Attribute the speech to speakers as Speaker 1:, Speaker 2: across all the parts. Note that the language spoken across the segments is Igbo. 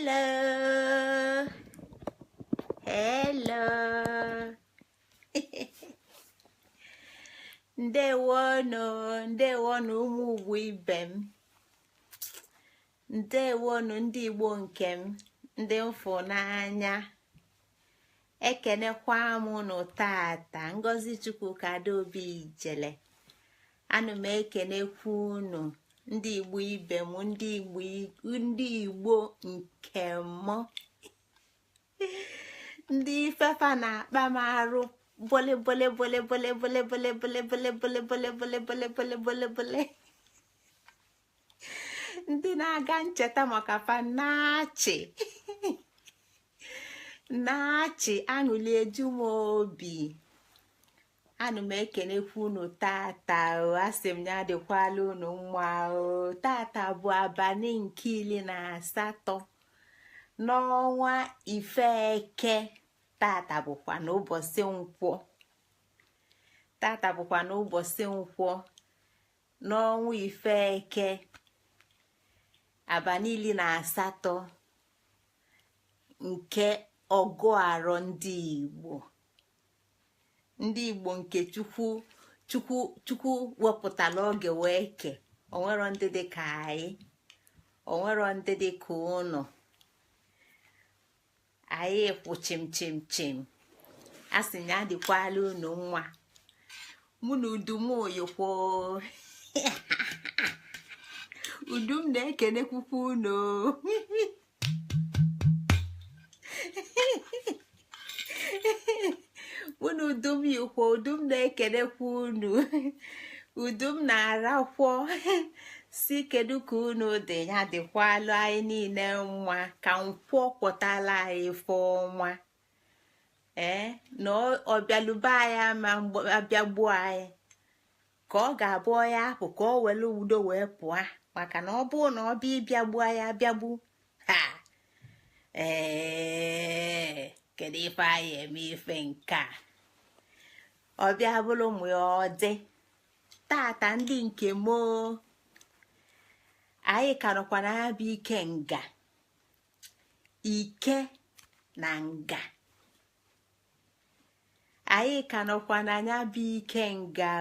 Speaker 1: Hello. Hello. Ndewonu, ndewonu ụmụ ugwu ibe m. Ndewonu ndị Igbo nke m, ndị mfụ n'anya. Ekenekwa m unu tata, Ngozi Chukwu Adaobi Ijele. Ana m ekenekwa unu ndị Igbo ibe m, ndị Igbo nke m. Ndị ifefa na-akpa m arụ bole bole bole bole bole bole bole bole bole bole bole bole bole bole bole. Ndị na-aga ncheta maka fa na-achị na-achị aṅụli eju m obi. Ana m ekenekwa unu tata asị m ya dịkwala unu mma tata bụ abalị nke 18 n'ọnwa Ifeke. Tata bụkwa n'ụbọchị nkwọ n'ọnwa Ifeke, abalị 18 nke ọgụ arọ ndị Igbo nke Chukwu wepụtara oge wee ke. Onwero ndị dị ka anyị, onwero ndị dị ka unu. Anyị kwụ chim a sị ya dịkwala unu nwa. Mụ na udum oyikwo udum na-ekenekwukwa unu mụ na udum yikwo udum na-ekenekwa unu udum na-arakwọ si kedu ka unu dị. Ya dịkwalụ anyị niile nwa, ka nkwọ kpọtala anyị fọnwa na ọbịalụba anyị ama abịagbuo anyị, ka ọ ga-abụ ya apụ ka ọ were udo wee pụọ. Maka na ọ bụrụ na ọ bịa ịbịagbu anyị abịagbu ha kedu ife anyị eme ife nke a ọbịa bụrụ ụmụ ya ọ dị tata ndị nke moo. Anyị ka nọkwa na ya bụ Ikenga, ike na nga. Anyị ka nọkwa na ya bụ Ikenga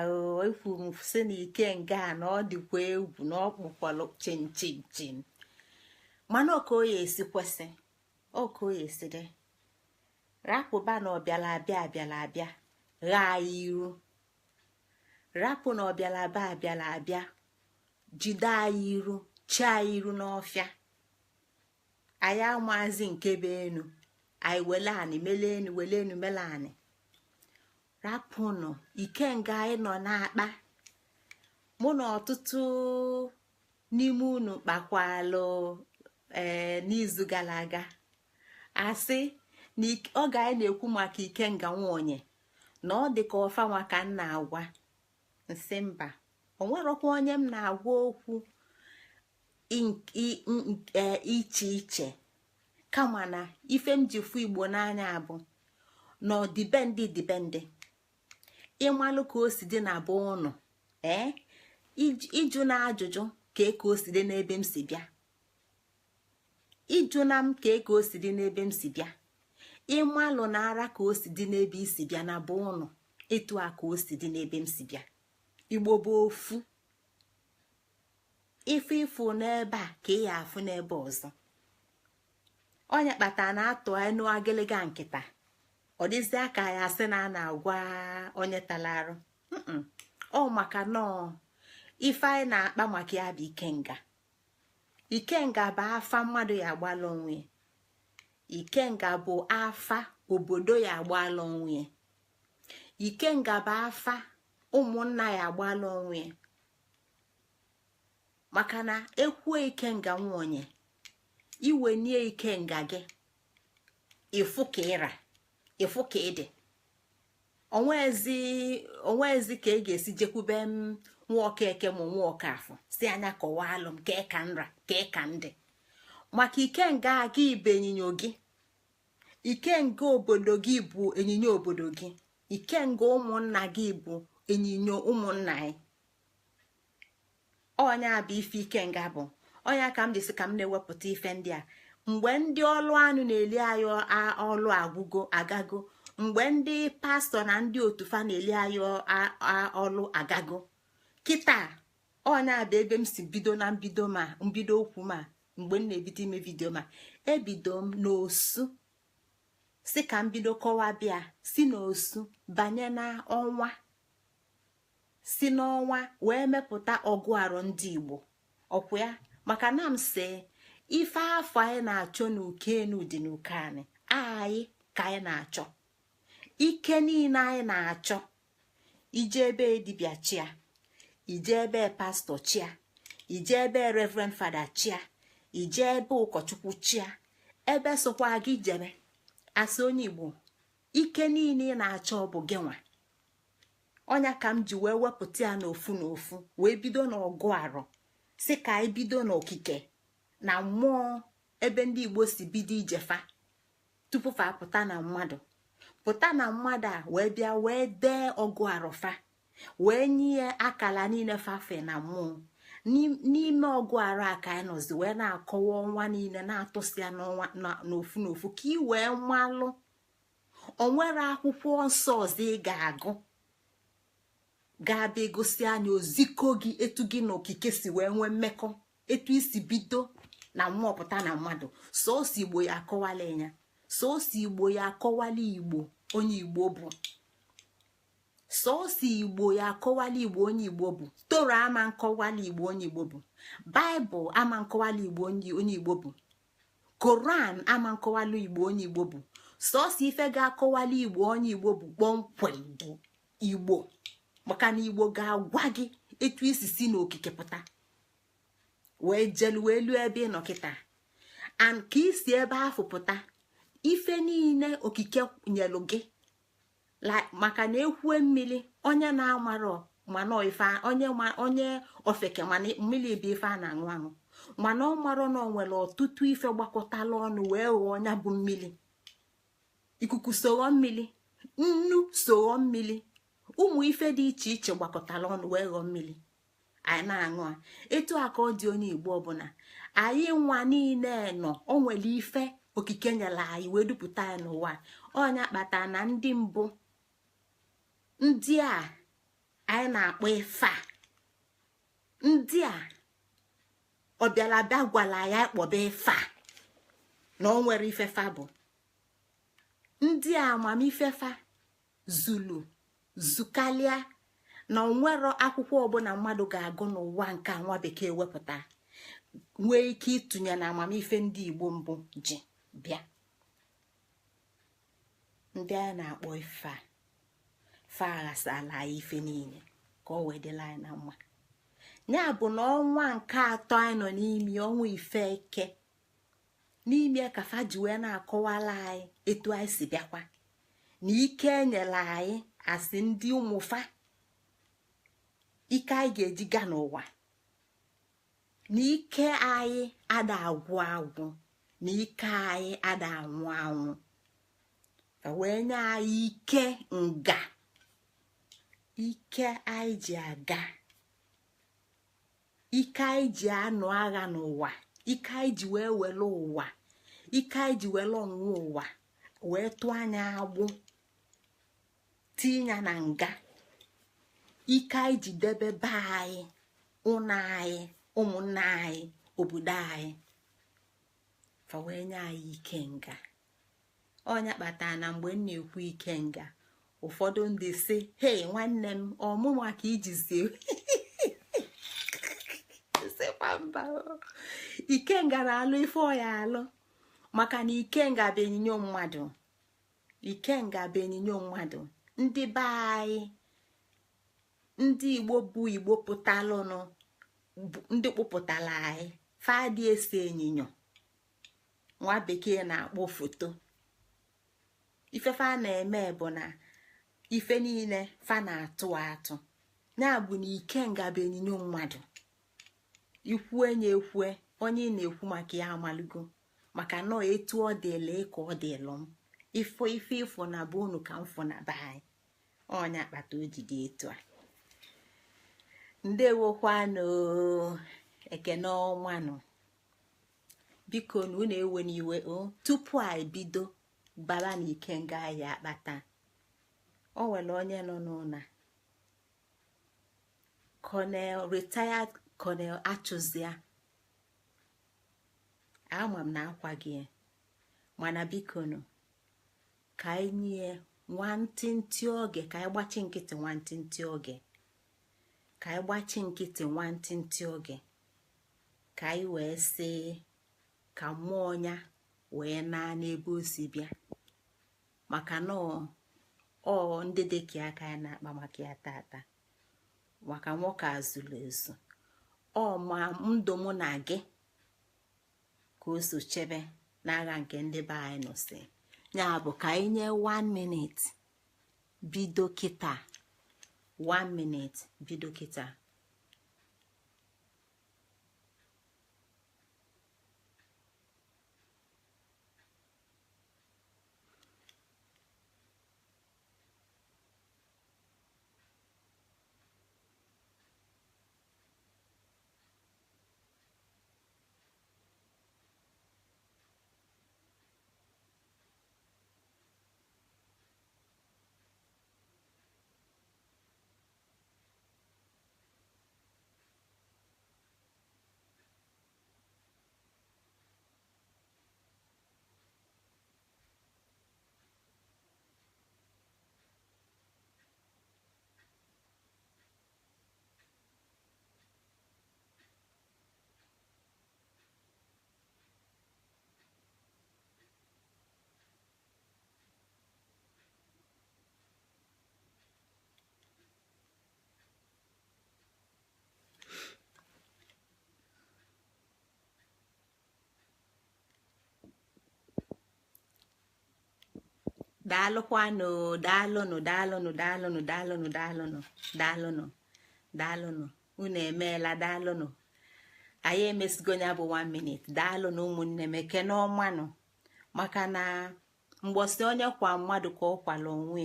Speaker 1: ekwuru sị na Ikenga na ọ dịkwa egwu na ọ kpụkwalụ chin mana oke oyi esi kwesị oke oyi esi dị rapụba na ọbịala abịa ghaa iru. Rapụ na ọbịala abịa jide anyị iru, chi anyị iru n'ọfịa. Anyị amazi nke be enu, anyị wele anị mele enu, wele enu mele anị. Rapụnụ Ikenga anyị nọ n'akpa. Mụ na ọtụtụ n'ime unu kpakwalụ n'izu gara aga asị na oge anyị na-ekwu maka Ikenga Nwaonye na ọ dị ka ọfa maka nna agwa nsị mba. Onwerọkwa onye m na-agwa okwu iche kama na ife m ji fụ Igbo n'anya bụ na ọdịbendị ịmalụ ka o si dị na be ụnụ ịjụ na ajụjụ ka o si dị n'ebe m si bịa. Ịjụ na m ka o si dị n'ebe m si bịa. Ịmalụ na ara ka o si dị n'ebe isi bịa na be ụnụ, etu a ka o si dị n'ebe m si bịa. Igbo bụ ofu. Ife ịfụ n'ebe a ka ị ya afụ n'ebe ọzọ. Onye kpata na-atụ anụ agịlịga nkịta, ọ dịzị aka ya sị na a na-agwa onye talarụ. Ọ maka nọọ ife anyị na-akpa maka ya bụ Ikenga. Ikenga bụ afa mmadụ ya agbala onwe. Ikenga bụ afa obodo ya agbala onwe. Ikenga bụ afa ụmụnna ya agbala onwe. Maka na ekwuo Ikenga Nwaonye, iwenye Ikenga gị ịfụ ka ịra, ịfụ ka ịdị. Onwezi ka ị ga-esi jekwube m nwa Okeke ma nwa Okafọ si anya kọwalụ m ka ka nra ka ka ndị. Maka Ikenga gị bụ ịnyịnya gị. Ikenga obodo gị bụ ịnyịnya obodo gị. Ikenga ụmụnna gị bụ ịnyịnya ụmụnna anyị. Onye a bụ ife Ikenga bụ. Onye ka m dịsị ka m na-ewepụta ife ndị a mgbe ndị ọlụ anụ na-eli anyị ọlụ agwụgo agago, mgbe ndị pastọ na ndị otufa na-eli anyị ọlụ agago. Kịta ọnya bụ ebe m si bido na mbido okwu ma mgbe m na-ebido ime vidio ma ebido m n'osu si ka m bido kọwa bịa si n'osu banye na ọnwa, si n'ọnwa wee mepụta ọgụ arụ ndị Igbo ọkwa ya. maka na m si ife afọ anyị na-achọ n'ukenu dị n'uke anyị ka anyị na-achọ ike niile anyị na-achọ. ije ebe dibịa chia, ije ebe pastọ chia, ije ebe reverend fada chia, ije ebe ụkọchukwu chia, ebe sokwa gị jebe asị onye Igbo ike niile ị na-achọ bụ gị nwa. ọnya ka m ji wee wepụta ya n'ofu n'ofu wee bido n'ọgụ arọ si ka anyị bido n'okike na mmụọ ebe ndị Igbo si bido ijefa tupu fa pụta na mmadụ a wee bịa wee dee ọgụ arọfa wee nye akala niile fafe na mmụọ. n'ime ọgụ arụ a ka anyị nọzi wee na-akọwa ọnwa niile na-atụsi ya n'ọnwa n'ofu n'ofu ka ị wee malụ onwere akwụkwọ nsọ ọzọ ị ga-agụ ga-abịa egosi anya oziko gị etu gị na okike si wee nwee mmekọ, etu isi bido na mmụọ pụta na mmadụ. sọọsọ Igbo ya akọwala ya, sọọsọ Igbo ya akọwala Igbo onye Igbo bụ, sọọsọ Igbo ya akọwala Igbo onye Igbo bụ. Toro ama nkọwala Igbo onye Igbo bụ, Baịbụl ama nkọwala Igbo onye Igbo bụ, Koran ama nkọwala Igbo onye Igbo bụ. sọọsọ ife ga-akọwala Igbo onye Igbo bụ kpọmkwem bụ Igbo, maka na Igbo ga-agwa gị etu isi si n'okike pụta wee jelu wee lu ebe ị nọ kịta and ka isi ebe ahụ pụta ife niile okike nyelu gị maka na ekwue mmiri onye na-amarọ mana ife onye ofeke mana mmiri bụ ife a na-aṅụ aṅụ mana ọ marọ na ọ nwere ọtụtụ ife gbakọtala ọnụ wee ghọọ ọnya bụ mmiri. ikuku sogho mmiri, nnu sogho mmiri, ụmụ ife dị iche iche gbakọtala ọnụ wee ghọọ mmiri anyị na-aṅụ a. etu a ka ọ dị onye Igbo ọbụla anyị nwa niile nọ o nwere ife okike nyere anyị wee dupụta anyị n'ụwa. ọnya kpata na ndị mbụ ndị a anyị na-akpọ ife a, ndị a ọbịala bịa gwala ya kpọba ife a na o nwere ifefa bụ ndị a amamifefa zulu zukalịa na onwero akwụkwọ ọbụla mmadụ ga-agụ n'ụwa nke nwa bekee wepụta nwee ike ịtụnye na amamife ndị Igbo mbụ ji bịa. ndị a na-akpọ ife a fa aghasala anyị ife niile ka ọ wee dịla anyị na mma. ya bụ na ọnwa nke atọ anyị nọ n'ime ọnwa ife eke n'ime ka fa ji wee na-akọwala anyị etu anyị si bịakwa na ike enyela anyị asị ndị ụmụfa ike anyị ga-eji ga n'ụwa na ike anyị ada agwụ agwụ na ike anyị ada anwụ anwụ wee nye anyị ike nga ike anyị ji aga, ike anyị ji anụ agha n'ụwa, ike anyị ji wee were ụwa, ike anyị ji were ọnwụ ụwa wee tụọ anya agbụ tinye na nga, ike anyị ji debe be anyị, ụlọ anyị, ụmụnna anyị, obodo anyị fa wee nye anyị ike nga. ọnya kpatara na mgbe m na-ekwu ike nga ụfọdụ ndị si hei nwanne m ọmụma ka ijizie mba ikenga na-alụ ife ọya alụ maka na ikenga bụ enyinyo mmadụ, ikenga bụ enyinyo mmadụ. ndị be anyị ndị Igbo bụ Igbo pụtalụnụ ndị kpụpụtala anyị fadị ese enyinyo nwa bekee na-akpọ foto. ifefe a na-eme bụ na ife niile fa na-atụ atụ ya bụ na ikenga bụ enyinyo mmadụ. ikwue nye ekwue onye ị na-ekwu maka ya amalugo maka nọọ etu ọ dịle ka ọ dịlụ m ife ifo na bụ unu ka mfụ na be anyị. ọnya akpata ojide etu a. ndewokwanụ ekene ọnwanụ biko na unu ewe n'iwe tupu anyị bido bala na Ikenga ya akpata. O nwere onye nọ n'ụna Colonel retired Colonel Achụzia, ama m na akwa gị, mana biko nụ ka anyị nye nwantịntị oge, ka anyị gbachi nkịtị nwantịntị oge, ka anyị gbachi nkịtị nwantịntị oge, ka anyị wee sị ka mmụọ ya wee naa n'ebe o si bịa, maka na ọ ndị dịka aka ya na-akpa maka ya tata, maka nwoke azụrụ ezu. Ọ ma ndụ mụ na gị ka o so chebe n'agha nke ndị be anyị nụsị ya. Bụ ka anyị nye 1 minute bido kịta, 1 minute bido kịta. Daalụkwanụ, daalụnụ, daalụnụ, daalụnụ, daalụnụ, daalụnụ, daalụnụ, daalụnụ, unu emeela, daalụnụ. Anyị emesigo ya bụ 1 minute. Daalụnụ ụmụnne m, ekene ọmanụ, maka na mgbọsị onye kwa mmadụ ka ọ kwala onwe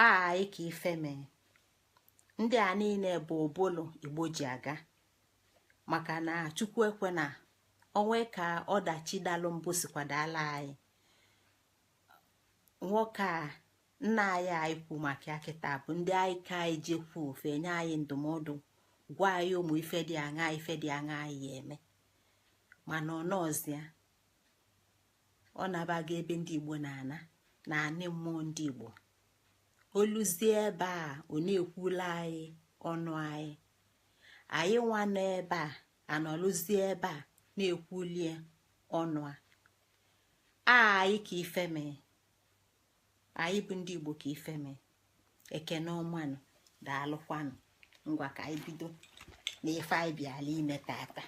Speaker 1: anyị ka ife mee. Ndị a niile bụ ụbụlụ Igbo ji aga, maka na Chukwu ekwe na onwe ka ọdachi dalụ mbụ sikwa dala anyị. Nwoke a nna anyị kwu maka ya kịta bụ ndị anyị ka anyị jekwu ofe nye anyị ndụmọdụ, gwa anyị ụmụ ife dị aṅa ife dị aṅa anyị ya eme, mana ọ nọọzịa ọ nabaga ebe ndị Igbo na-ana na anị mmụọ ndị Igbo. Oluzie ebe a ọ na-ekwula anyị ọnụ anyị, anyị nwa nọ ebe a anọlụzie ebe a na-ekwulie ọnụ anyị ka ife mee. Anyị bụ ndị Igbo ka ife mee. Ekene ọmanụ, daalụkwanụ. Ngwa ka anyị bido n'ife anyị bịala ime tata.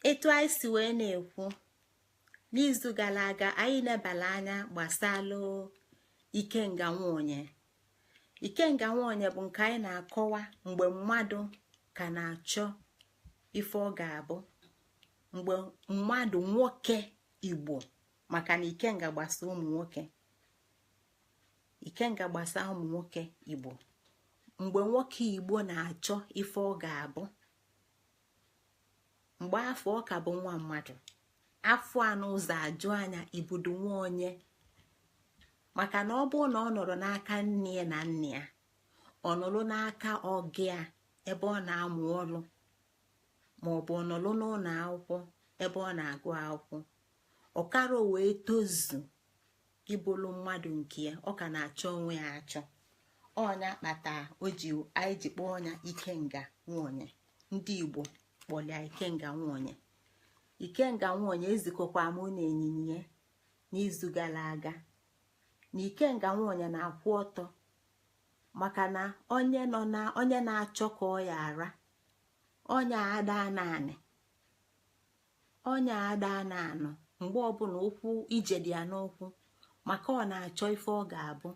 Speaker 1: Etu anyị si wee na-ekwu n'izu gara aga, anyị nebala anya gbasalụ Ikenga Nwaonye. Ikenga Nwaonye bụ nke anyị na-akọwa mgbe mmadụ ka na-achọ ife ọ ga-abụ, mgbe mmadụ nwoke Igbo, maka na Ikenga gbasa ụmụ nwoke, Ikenga gbasa ụmụ nwoke Igbo. Mgbe nwoke Igbo na-achọ ife ọ ga-abụ, mgbe afọ ọ ka bụ nwa mmadụ, afọ anọ ụzọ ajụ anya ibudu nwa onye, maka na ọ bụ na ọ nọrọ n'aka nne ya na nne ya, ọ nọrọ n'aka ọgị ya ebe ọ na-amụ ọrụ, maọbụ ọ nọrọ n'ụlọ akwụkwọ ebe ọ na-agụ akwụkwọ, ọkara wee tozu ịbụlụ mmadụ nke ya, ọ ka na-achọ onwe ya achọ. Ọnya kpata anyị ji kpọọ ọnya Ikenga Nwaonye. Ndị Igbo kpọlịa Ikenga Nwaonye. Ikenga Nwaonye ezikọkwa mụ na ịnyịnya n'izu gara aga na Ikenga Nwaonye na-akwụ ọtọ, maka na onye na-achọ ka ọ ya ara, onye ada naanị, onye ada naanị mgbe ọbụla okwu ije dị ya n'okwu, maka ọ na-achọ ife ọ ga-abụ,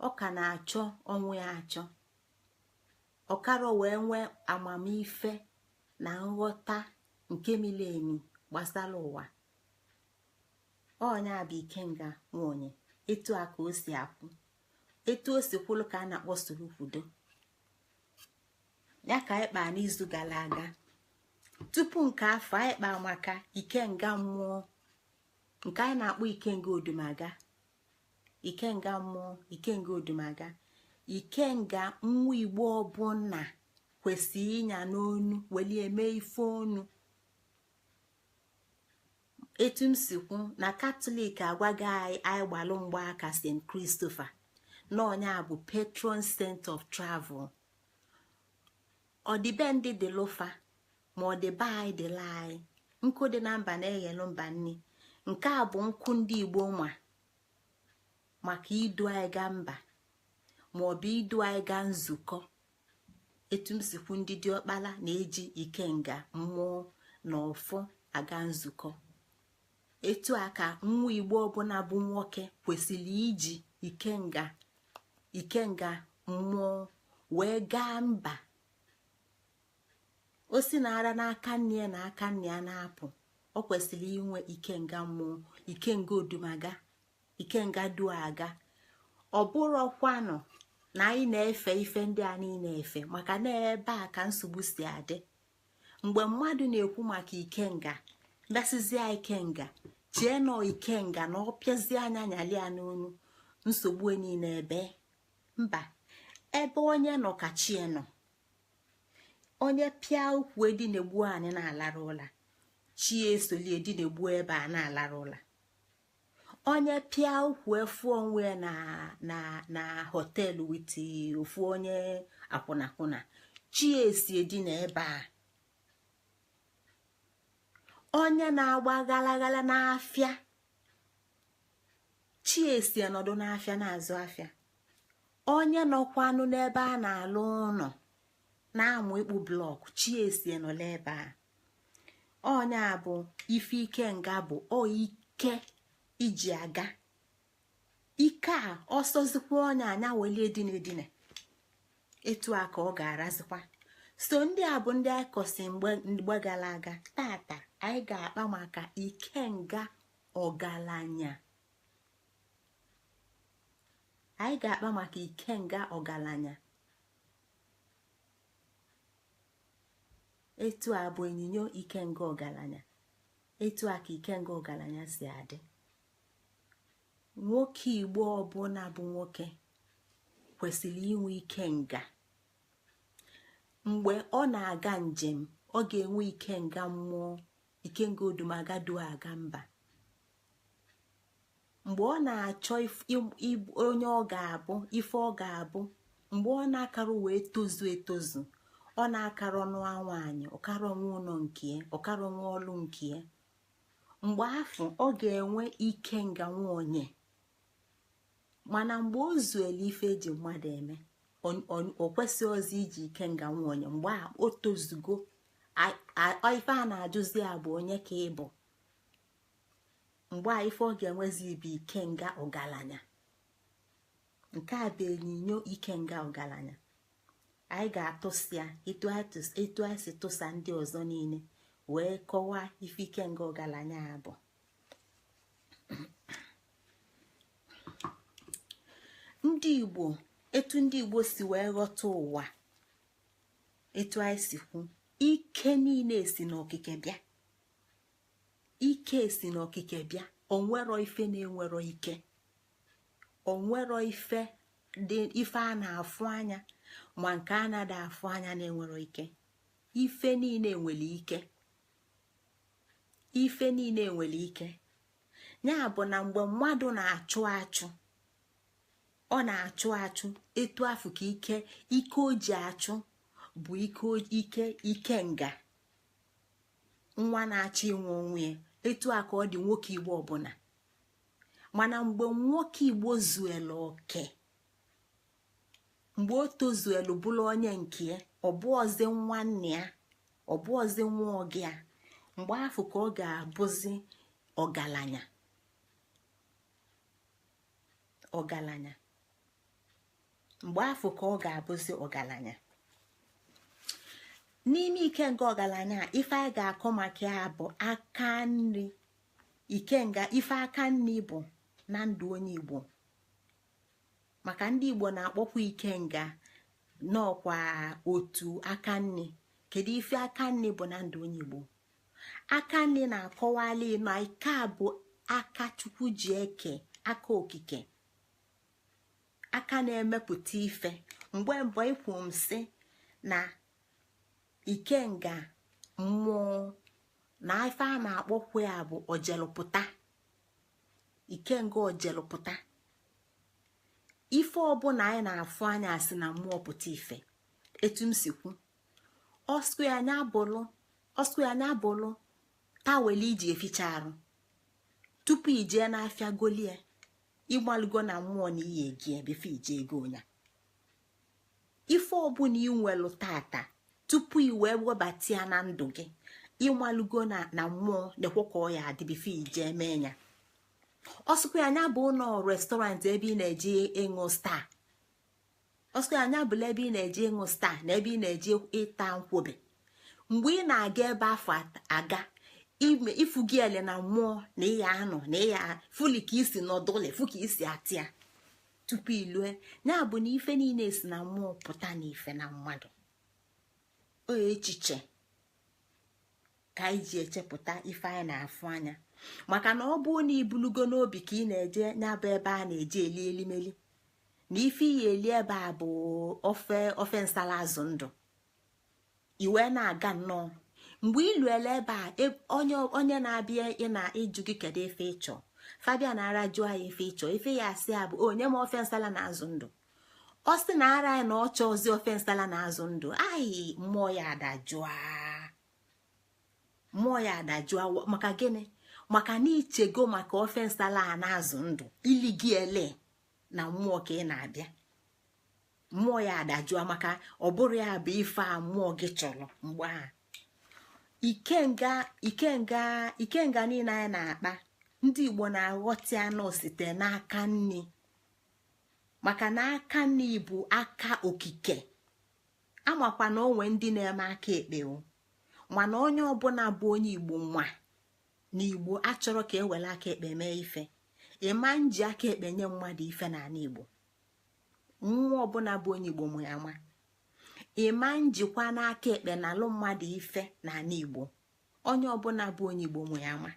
Speaker 1: ọ ka na-achọ ọnwụ ya achọ, ọkara wee nwee amamife na nghọta nke mili emi gbasara ụwa. Ọnya bụ Ikenga Nwaonye. Etu a ka o si akwụ, etu o si kwụlụ ka a na-akpọ soro kwudo. ya ka anyị kpaa n'izu gara aga. Tupu nke afọ anyị kpaa maka ikenga mmụọ nke anyị na-akpọ ikenga odumaga. Ikenga mmụọ, ikenga odumaga, ikenga nwa Igbo ọbụla kwesịrị ịnya n'onu weli eme ife onu. Etu m si kwu na Katọlik agwaghị anyị gbalụ mgbaaka St. Christopher na onye a bụ patron saint of travel. Ọdịbendị dị lụfa ma ọ dị be anyị dịla anyị. Nkụ dị na mba na-eghelu mba nni. Nke a bụ nkụ ndị Igbo maka idu anyị ga mba ma ọ bụ idu anyị ga nzukọ. Etu m si kwu ndị diọkpala na-eji ikenga mmụọ na ọfọ aga nzukọ. Etu a ka nwa Igbo ọbụla bụ nwoke kwesịrị iji ikenga mmụọ wee gaa mba. O si na ara n'aka nne na aka nne ya na-apụ, o kwesịrị inwe ikenga mmụọ, ikenga odumaga, ikenga duaga. Ọ bụrụkwanụ na anyị na-efe ife ndị a niile efe, maka na ebe a ka nsogbu si adị. Mgbe mmadụ na-ekwu maka ikenga, mbasịzịa ikenga chie nọ ikenga na ọ pịazie anya nyali ya n'onu, nsogbu niile ebe mba. Ebe onye nọ ka chie nọ. Onye pịa ukwu edinegbu anyị na-alara ụla, chi esoli edinegbu ebe a na-alara ụla. Onye pịa ukwu efu onwe na họteelụ witi ofu onye akwụnakwụna, chi esi edina ebe a. Onye na-agba galagala n'afịa, chi esi ọnọdụ n'afịa na-azụ afịa. Onye nọkwanụ n'ebe a na-alụ ụlọ na-amụ ịkpụ blọkụ, chi esi nọla ebe a. Onye a bụ ife ikenga bụ ike iji aga. Ike a ọsọzikwa onye anya welie edine. Etu a ka ọ ga-arazikwa. So ndị a bụ ndị anyị kọsi mgbe gara aga. Tata anyị ga-akpa maka ikenga ọgalanya. Anyị ga-akpa maka ikenga ọgalanya. Etu a bụ onyinyo ikenga ọgalanya. Etu a ka ikenga ọgalanya si adị. Nwoke Igbo ọbụla bụ nwoke kwesịrị inwe ikenga. Mgbe ọ na-aga njem, ọ ga-enwe ikenga mmụọ, ikenga odumaga aga mba. Mgbe ọ na-achọ onye ọ ga-abụ, ife ọ ga-abụ, mgbe ọ na-akara wee tozu etozu, ọ na-akara ọnụ nwaanyị, ọkara ọnwa ụlọ nke ya, ọkara ọnwa ọlụ nke ya. Mgbe afọ ọ ga-enwe ikenga nwaonye. Mana mgbe o zuelu ife eji mmadụ eme, o kwesịghị ọzọ iji ikenga nwaonye. Mgbe a o tozugo, ife a na-ajụzi ya bụ onye ka ị bụ. Mgbe a ife ọ ga-enwezi bụ ikenga ọgalanya. Nke a bụ onyinyo ikenga ọgalanya. Anyị ga-atụsịa etu anyị si tụsa ndị ọzọ niile wee kọwaa ife ikenga ọgalanya bụ. Ndị Igbo, etu ndị Igbo si wee ghọta ụwa, etu anyị si kwu, ike niile si n'okike bịa. Ike si n'okike bịa. Onwero ife na-enwero ike. Onwero ife a na-afụ anya ma nke a na-ada afụ anya na-enwero ike. Ife niile nwere ike. Ife niile nwere ike. Ya bụ na mgbe mmadụ na-achụ achụ, ọ na-achụ achụ etu afụ ka ike o ji achụ bụ ikenga. Nwa na-achọ inwe onwe ya, etu a ka ọ dị nwoke Igbo ọbụla. Mana mgbe nwoke Igbo zuelu oke, mgbe o tozuelu bụrụ onye nke ya, ọ bụ ọzi nwanne ya, ọ bụ ọzi nwa oge ya, mgbe afọ ka ọ ga-abụzi ọgalanya. Ọgalanya. Mgbe afọ ka ọ ga-abụzi ọgalanya. N'ime ikenga ọgalanya, ife a ga-akọ maka ya bụ aka nri. Ikenga, ife aka nri bụ na ndụ onye Igbo. Maka ndị Igbo na-akpọkwa ikenga n'ọkwa otu aka nni. Kedu ife aka nni bụ na ndụ onye Igbo? Aka nni na-akọwali na ike a bụ aka Chukwu ji eke, aka okike, aka na-emepụta ife. Mgbe mbọ ikwu m sị na Ikenga mmụọ na ife a na-akpọkwa ya bụ ojelụpụta. Ikenga ojelụpụta ife ọbụla anyị na-afụ anya asị na mmụọ pụta ife. Etu m si kwu, ọsụ ya anya bụlụ taweli iji eficha arụ tupu ijee n'afịa golie ịgbalụgo na mmụọ na iyi egi ebefe ije ego onya. Ife ọbụla inwelu tata tupu i wee webata ya na ndụ gị, ịmalụgo na mmụọ na-ekwe ka ọ ya adịbefe ije mee ya. Ọsụkwa anya bụ ụlọ restọrantị ebe ị na-eji ịṅụ staa. Ọsụkwa anya bụ ebe ị na-eji ịṅụ staa na ebe ị na-eji ịta nkwobe. Mgbe ị na-aga ebe afọ aga ifu gị ele na mmụọ na ịya anọ na ịya fuli ka isi nọdụle fu ka isi atịa tupu ilue. Ya bụ na ife niile si na mmụọ pụta na ife na mmadụ. O echiche ka anyị ji echepụta ife anyị na-afụ anya. Maka na ọ bụ na ibulugo n'obi ka ị na-eje nyabụ ebe a na-eje eli elimeli na ife iyi eli ebe a bụ ofe nsala azụ ndụ, iwe na-aga nnọọ. Mgbe iluele ebe a onye na-abịa ị na-ịjụ gị kedu ife ịchọ, Fabia na-ara jụọ ya ife ịchọ, ife ya asị ya bụ onye ma ofe nsala na azụ ndụ. Ọ sị na ara ya na ọ chọzi ofe nsala na azụ ndụ, anyị mmụọ ya adajụa. Maka gịnị? Maka na ichego maka ofe nsala a na-azụ ndụ iligi ele na mmụọ ka ị na-abịa. Mmụọ ya adajụa maka ọ bụrụ ya bụ ife a mmụọ gị chọrọ. Mgbe a ikenga niile anyị na-akpa, ndị Igbo na-aghọta anọ site n'aka nni. Maka na aka nni bụ aka okike. Amakwa na onwe ndị na-eme aka ekpe, mana onye ọbụla bụ onye Igbo nwa n'Igbo achọrọ ka ewere aka ekpe mee ife. Ịma nji aka ekpe nye mmadụ ife n'ala Igbo. Nwa ọbụla bụ onye Igbo mụ ya ma. Ịma njikwa n'aka ekpe na alụ mmadụ ife n'ala Igbo. Onye ọbụla bụ onye Igbo mụ ya ma.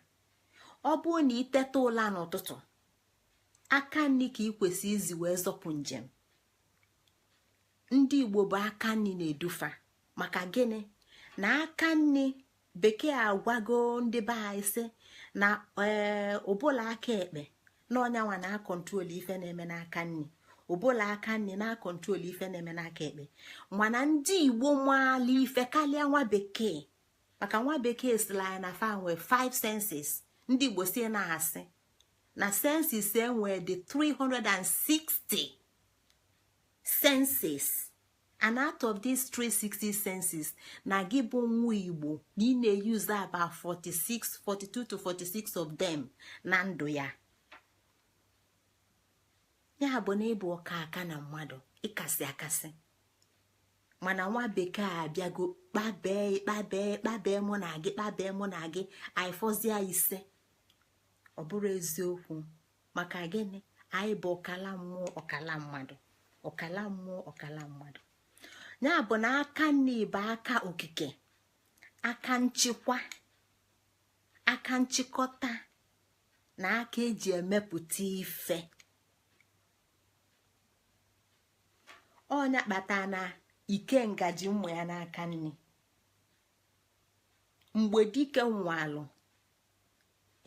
Speaker 1: Ọ bụ na iteta ụla n'ụtụtụ, aka nni ka ị kwesị izi wee zọpụ njem. Ndị Igbo bụ aka nni na-edufa. Maka gịnị? Na aka nni bekee agwago ndị be anyị sị na ụbụla aka ekpe na ọnyanwa na-akọntrol ife na-eme n'aka nni. Ụbụla aka nni na-akọntrol ife na-eme n'aka ekpe. Mana ndị Igbo maala ife karịa nwa bekee. Maka nwa bekee sịla ya na fa nwee 5 senses. Ndị Igbo si na-asị na senses enwee dị 360 senses. And out of these 360 senses, na gị bụ nwa Igbo na ị na-use about 42 to 46 of them na ndụ ya. Ya bụ na ịbụ ọka aka na mmadụ ịkasị akasị. Mana nwa bekee abịago kpabee mụ na gị aịfọzie ise. Ọ bụrụ eziokwu. Maka gịnị? Anyị bụ ọkala mmụọ ọkala mmadụ. Ọkala mmụọ ọkala mmadụ. Ya bụ na aka nni bụ aka okike, aka nchịkwa, aka nchịkọta na aka eji emepụta ife. Ọnya kpata na Ikenga ji mmụ ya n'aka nni. Mgbe dike nwalụ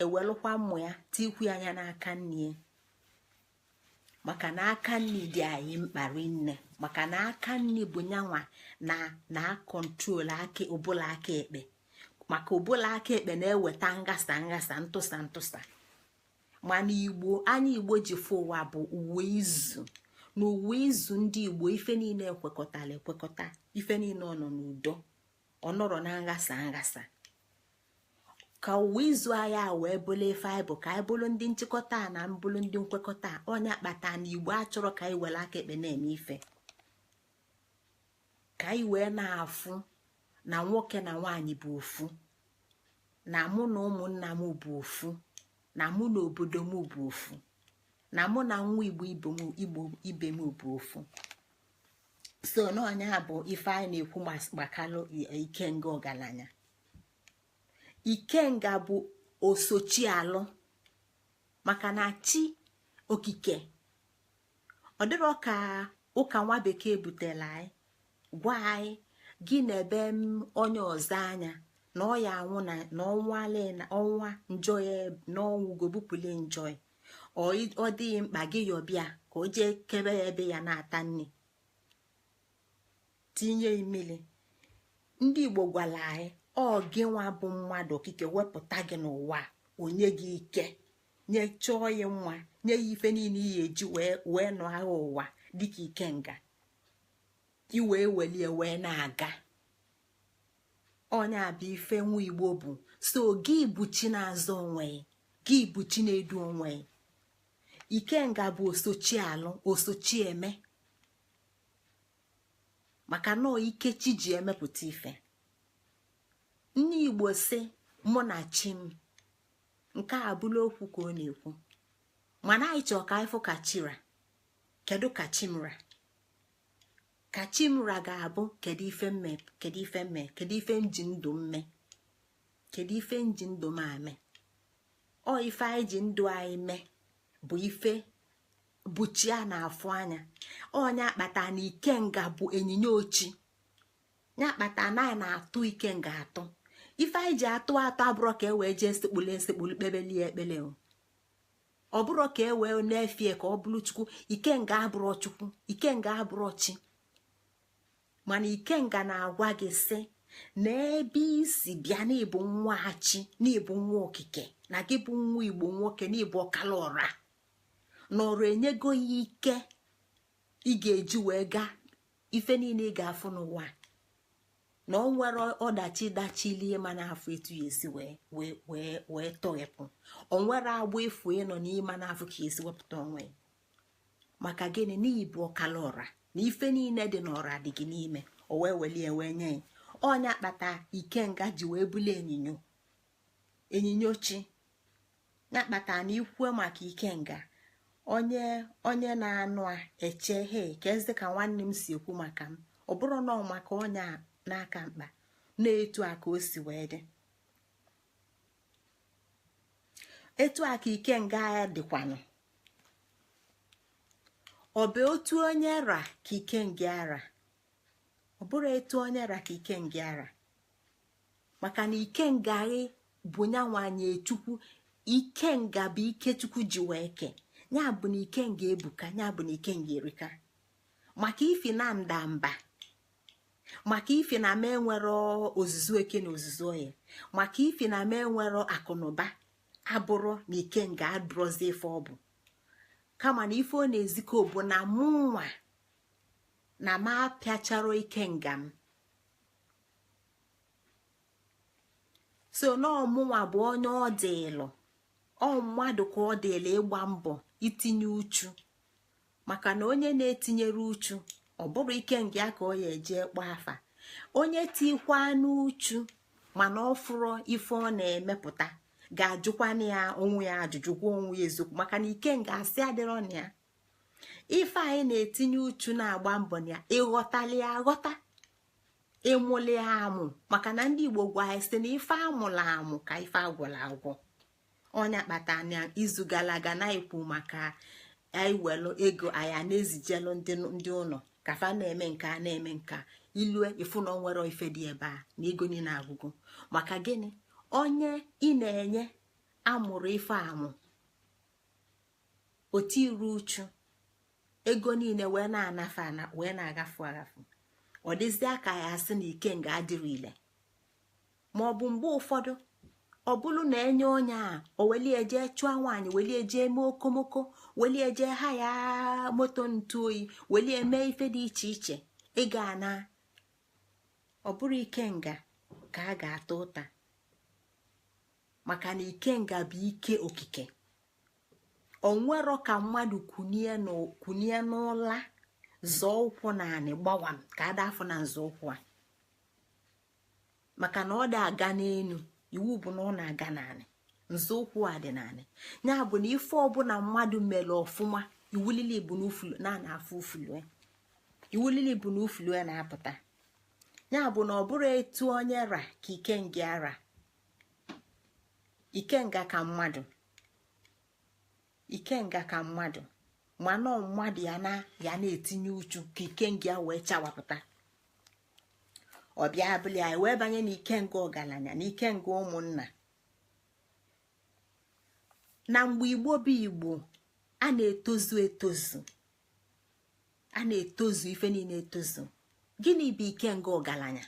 Speaker 1: ewelụkwa mmụ ya tikwu anya n'aka nni. Maka na aka nni dị anyị mkpa rinne. Maka na aka nni bụ nyanwa na kọntrol aka ụbụla aka ekpe. Maka ụbụla aka ekpe na-eweta ngasa ntụsa. Mana Igbo anya Igbo ji fụ ụwa bụ uwe izu. N'uwe izu ndị Igbo ife niile ekwekọta. Ife niile ọ nọ n'udo. Ọ nọrọ na ngasa. Ka uwe izu anyị wee bụrụ ife anyị bụ ka anyị bụrụ ndị nchịkọta na mbụrụ ndị nkwekọta. Onye kpata na Igbo achọrọ ka anyị were aka ekpe na-eme ife. Ka anyị wee na-afụ na nwoke na nwaanyị bụ ofu. Na mụ na ụmụnna m bụ ofu. Na mụ na obodo m bụ ofu. Na mụ na nwa Igbo ibe m bụ ofu. so n'ọnya bụ ife anyị na-ekwu gbakalụ Ikenga Ogalanya. Ikenga bụ osochi alụ maka na chi okike ọ dịrọ ka ụka nwa bekee butela anyị gwa anyị gị na ebe onye ọzọ anya na ọ ya anwụ na ọnwale na ọnwa njọ ya n'ọnwụ gobupụle njọ ọ dịghị mkpa gị yọbịa ka o jee kebe ya ebe ya na-ata nne tinye mmiri. Ndị Igbo gwara anyị ọ gị nwa bụ mmadụ okike wepụta gị n'ụwa onye gị ike nye chọọ ya nwa nye ya ife niile ihe eji wee nọ agha ụwa dịka Ikenga iwee welie wee na-aga. Onye abịa ife nwa Igbo bụ so gị bụ chi na-azọ onwe gị bụ chi na-edu onwe. Ikenga bụ osochi alụ osochi eme maka nọọ ike chi ji emepụta ife. Ndị Igbo sị mụ na chi m, nke a bụla okwu ka ọ na-ekwu mana anyị chọọ ka anyị fụ ka chira. Kedu ka chimra? Ka chimra ga-abụ kedu ife mme kedu ife mme kedu ife nji ndụ mme kedu ife nji ndụ m ame. Ọ ife anyị ji ndụ anyị mee bụ ife bụ chi a na-afụ anya. Onye akpata na Ikenga bụ ịnyịnya ochi nya akpata na anyị na-atụ Ikenga atụ. Ife anyị ji atụ abụrụ ka e wee jee sekpulu kpebelie ekpele ọ bụrụ ka e wee na-efie ka ọ bụrụ chukwu. Ikenga abụrụ chukwu, Ikenga abụrụ chi. Mana Ikenga na-agwa gị sị na ebe isi bịa n'ịbụ nwa chi n'ịbụ nwa okike na gị bụ nwa Igbo nwoke n'ịbụ ọkala ọra nọrọ enyego ya ike ị ga-eji wee gaa ife niile ị ga-afụ n'ụwa na ọ nwere ọdachi dachilie mana afọ etu ya esi wee tọghepụ. O nwere agba efu ịnọ n'ime n'afọ ka esi wepụta onwe maka gịnị n'ibu ọkala ọra na ife niile dị n'ọra dị gị n'ime o wee welie wee nye ya. Onye akpata Ikenga ji wee buli enyinyo chi ya kpata na ikwue maka Ikenga onye na-anụ a eche he ka eze ka nwanne m si ekwu maka m ọ bụrụ na ọ maka onye n'aka mkpa na-etu a ka o si wee dị. Etu a ka Ikenga ya dịkwanụ ọ bụ otu onye ra ka Ikenga ara ọ bụrụ etu onye ra ka Ikenga ara maka na Ikenga bụ nyanwanye chukwu. Ikenga bụ ike chukwu ji wee ke nya bụ na Ikenga ebuka nya bụ na Ikenga erika maka ifi na ndamba maka ifi na m enwere ozuzu eke na ozuzu oye maka ifi na m enwere akụnụba abụrụ na Ikenga adrozi ife ọ bụ kama na ife ọ na-ezikọ bụ na mụnwa na m apịachara Ikenga m. So n'ọmụnwa bụ onye ọ dịlụ ọ mmadụ ka ọ dịla ịgba mbọ itinye uchu maka na onye na-etinyere uchu ọ bụrụ Ikenga ya ka ọ ya eje kpọ afa. Onye tikwa n'uchu mana ọ fụrụ ife ọ na-emepụta ga-ajụkwana ya onwe ya ajụjụ gwa onwe ya eziokwu maka na Ikenga asị adịrọ na ya. Ife anyị na-etinye uchu na-agba mbọ na ya ịghọtali ya aghọta ịmụli amụ maka na ndị Igbo gwa anyị site na ife amụla amụ ka ife agwụla agwụ. Onye akpata na izu gara aga na-ekwu maka anyị welu ego anyị na-ezijelu ndị ụlọ ka fa na-eme nka na-eme nka ilue ifu na onwere ife dị ebe a na ego niile agwụgwụ maka gịnị onye ị na-enye amụrụ ife amụ otiru uchu ego niile wee na-anafe wee na-agafu agafu. Ọ dịzị aka ya asị na Ikenga adịrị ile ma ọ bụ mgbe ụfọdụ ọ bụrụ na enye onye a o welie jee chụọ nwaanyị welie jee mee okomoko welie jee ha ya moto ntụ oyi welie mee ife dị iche iche ị ga-ana ọ bụrụ Ikenga ka a ga-ata ụta maka na Ikenga bụ ike okike. O nwero ka mmadụ kunie n'ụla zọọ ụkwụ naanị gbawam ka ada afọ na nzọụkwụ a maka na ọ dị aga n'elu iwu bụ na ọ na-aga naanị nzọụkwụ a dị naanị ya bụ na ife ọbụla mmadụ mere ọfụma iwulili bụ n'ufulu na afụ ufulu iwulili bụ na ufulu na-apụta. Ya bụ na ọ bụrụ etu onye ra ka ikenga ara. Ikenga ka mmadụ. Ikenga ka mmadụ. Mana mmadụ ya na-etinye uchu ka ikenga wee chawapụta. Ọbịa abụli anyị wee banye n'ikenga ọgaranya na ikenga ụmụnna. Na mgbe Igbo bụ Igbo, a na-etozu etozu. A na-etozu ife niile etozu. Gịnị bụ ikenga ọgaranya?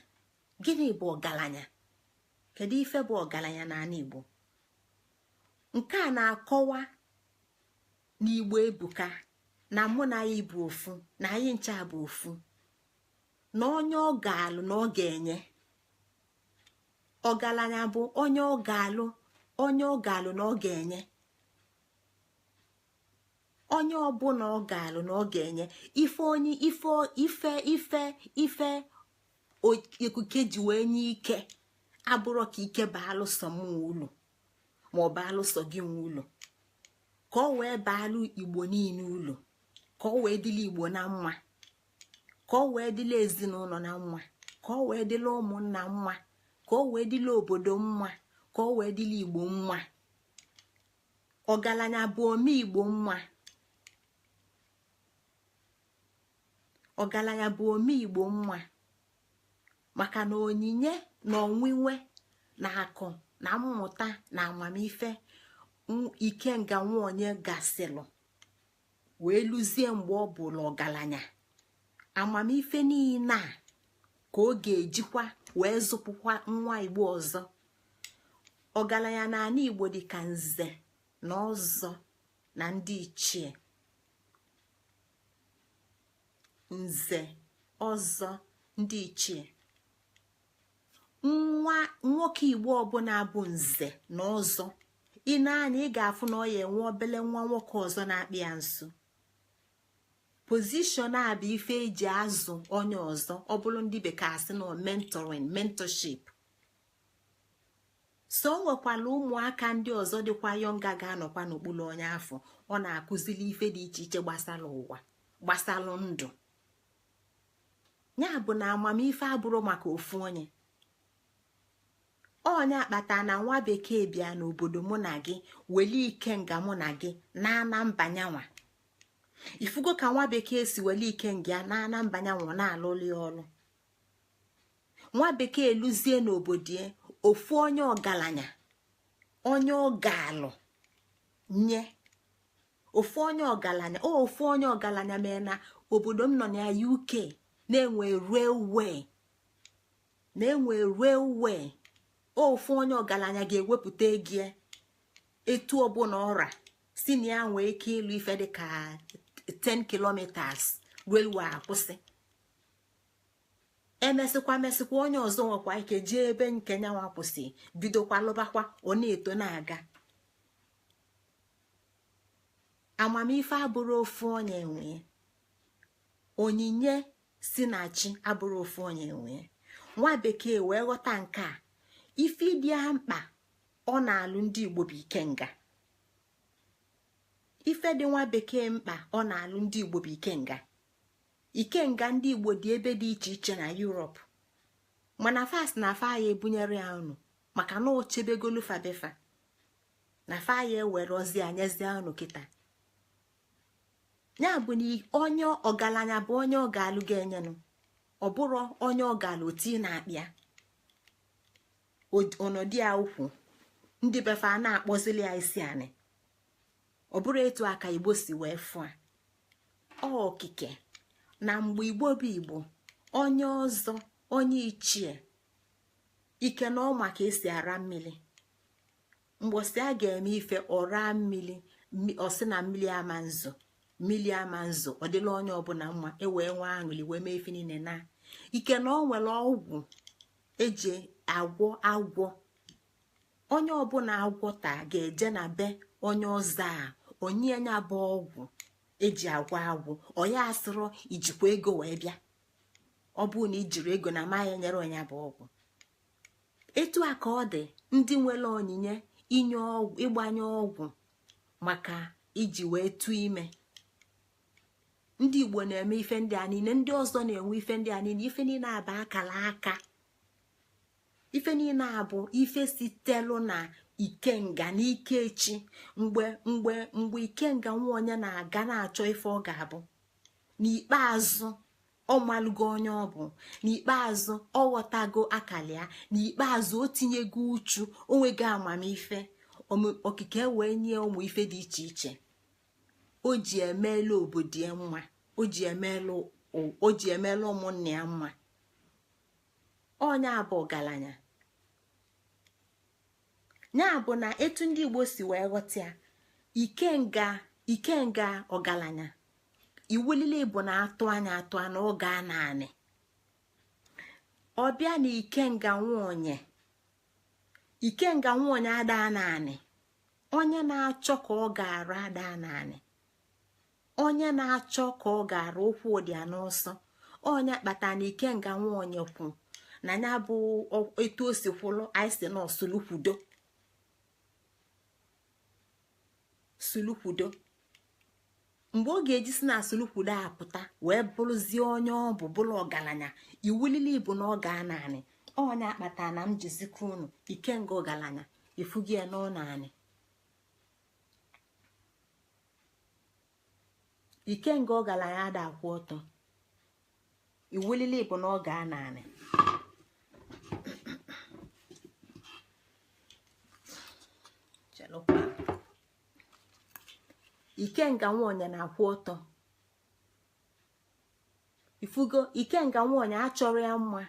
Speaker 1: Gịnị bụ ọgaranya? Kedu ife bụ ọgaranya n'ala Igbo? Nke a na-akọwa n'Igbo ebuka na mụ na anyị bụ ofu, na anyị ncha bụ ofu, na onye ọ ga-alụ na ọ ga-enye. Ọgaranya bụ onye ọ ga-alụ na ọ ga-enye. Onye ọbụla ọ ga-alụ na ọ ga-enye. Ife ekuke ji wee nye ike abụrụ ka ike baalụ sọ m ụlọ ma ọ baalụ sọ gị nwe ụlọ, ka ọ wee baalụ Igbo niile ụlọ, ka ọ wee dịla Igbo na mma, ka ọ wee dịla ezinụlọ na mma, ka ọ wee dịla ụmụnna mma, ka ọ wee dịla obodo mma, ka ọ wee dịla Igbo mma. Ọgaranya bụ ome Igbo mma. Ọgaranya bụ ome Igbo mma maka na onyinye na onwinwe na akụ na mmụta na amamife ikenga nwa onye gasịlụ wee lụzie mgbe ọ bụla ọgaranya. Amamife niile a ka ọ ga-ejikwa wee zụpụkwa nwa Igbo ọzọ. Ọgaranya na ana Igbo dị ka nze na ọzọ na ndị ichie. Nze, ọzọ, ndị ichie. Nwoke Igbo ọbụla bụ nze na ọzọ, ị na-anya ị ga-afụ na ọ ya enwe obele nwa nwoke ọzọ na-akpị ya nso. Pozishọn a bụ ife eji azụ onye ọzọ. Ọ bụrụ ndị bekee asị na mentoring, mentorship. So o nwekwala ụmụaka ndị ọzọ dịkwa yọnga ga-anọkwa n'okpuru onye afọ. Ọ na-akụzili ife dị iche iche gbasara ụwa, gbasara ndụ. Ya bụ na amamife abụrụ maka ofu onye. Onye akpata na nwa bekee bịa n'obodo mụ na gị weli ikenga mụ na gị na mbanyanwa. Ifugo ka nwa bekee si weli ikenga na mbanyanwa na-alụli ọlụ. Nwa bekee lụzie n'obodo ofu onye ọgaranya, onye ọ ga-alụ nye. Ofu onye ọgaranya mee na obodo m nọ na UK na-enwe railway. Ofu onye ọgaranya ga-ewepụta ego etu ọbụla ọra si na ya nwee ike ịlụ ife dị ka 10 kilometers railway akwụsị. Emesịkwa onye ọzọ nwekwa ike jee ebe nke nyanwa kwụsị, bidokwa lụbakwa, ọ na-eto na-aga. Amamife abụrụ ofu onye nwee. Onyinye si na chi abụrụ ofu onye nwee. Nwa bekee wee ghọta nke a. Ife dị mkpa ọ na-alụ ndị Igbo bụ ikenga. Ife dị nwa bekee mkpa ọ na-alụ ndị Igbo bụ ikenga. Ikenga ndị Igbo dị ebe dị iche iche na Europe, mana fast na fa ya ebunyere ya unu maka na ochebegolu fabefa na fa ya ewere ozi anyezi unu kịta. Ya bụ na onye ọgaranya bụ onye ọ ga-alụ ga-enyenụ, ọ bụrụ onye ọ ga-alụ oti na-akpịa ọnọdụ ya ukwu ndị befa na-akpọzili ya isi anị. Ọ bụrụ etu aka Igbo si wee fụ a okike na mgbe Igbo bụ Igbo, onye ọzọ, onye ichie ike na ọma ka esi ara mmiri. Mgbosi a ga-eme ife ọra mmiri, ọsị na mmiri ama nzo, ọ dịla onye ọbụla mma, ewee nwa aṅụli wee mee ife niile na ike na ọ nwere ọgwụ eji agwọ. Onye ọbụla agwọta ga-eje na be onye ọzọ a onye nya bụ ọgwụ eji agwọ. Onye asịrọ ijikwa ego wee bịa. Ọ bụ na ijiri ego na ma ya nyere onye bụ ọgwụ. Etu a ka ọ dị ndị nwere onyinye inye ọgwụ, ịgbanye ọgwụ maka iji wee tụọ ime. ndị Igbo na-eme ife ndị a niile, ndị ọzọ na-enwe ife ndị a niile. Ife niile abụ akala aka, ife niile abụ ife sitelu na Ikenga na Ikechi. mgbe Ikenga nwa onye na-aga na-achọ ife ọ ga-abụ, n'ikpeazụ ọ malụgo onye ọ bụ, n'ikpeazụ ọ ghọtago akalia, n'ikpeazụ o tinyego uchu, onwego amamife okike wee nye ụmụ ife dị iche iche. O ji emelu obodo ya mma, o ji emelu ụmụnne ya mma. Onye abụ ọgaranya. Ya bụ na etu ndị Igbo si wee ghọta ya, Ikenga ọgaranya, iwulile bụ na atụ anya oge a naanị ọbịa na Ikenga nwaonye ada naanị. Onye na-achọ ka ọ ga-arụ ada naanị, onye na-achọ ka ọ ga-arụ ụkwụ ụdịa n'ọsọ. Onye kpata na Ikenga nwaonye kwu na ya bụ etu o si kwụlụ, anyị si na sulukwudo. Mgbe ọ ga-eji si na sulukwudo apụta wee bụrụzie onye ọ bụ, bụrụ ọgaranya, iwulili bụ na ọ ga naanị. Onye akpata na m jizikwa unu Ikenga ọgaranya ifugie nọ naanị. Ikenga ọgaranya ada akwụ ọtọ, iwulili bụ na ọ ga naanị. Ikenga nwaonye na-akwụ ọtọ, ifugo. Ikenga nwaonye achọrọ ya mma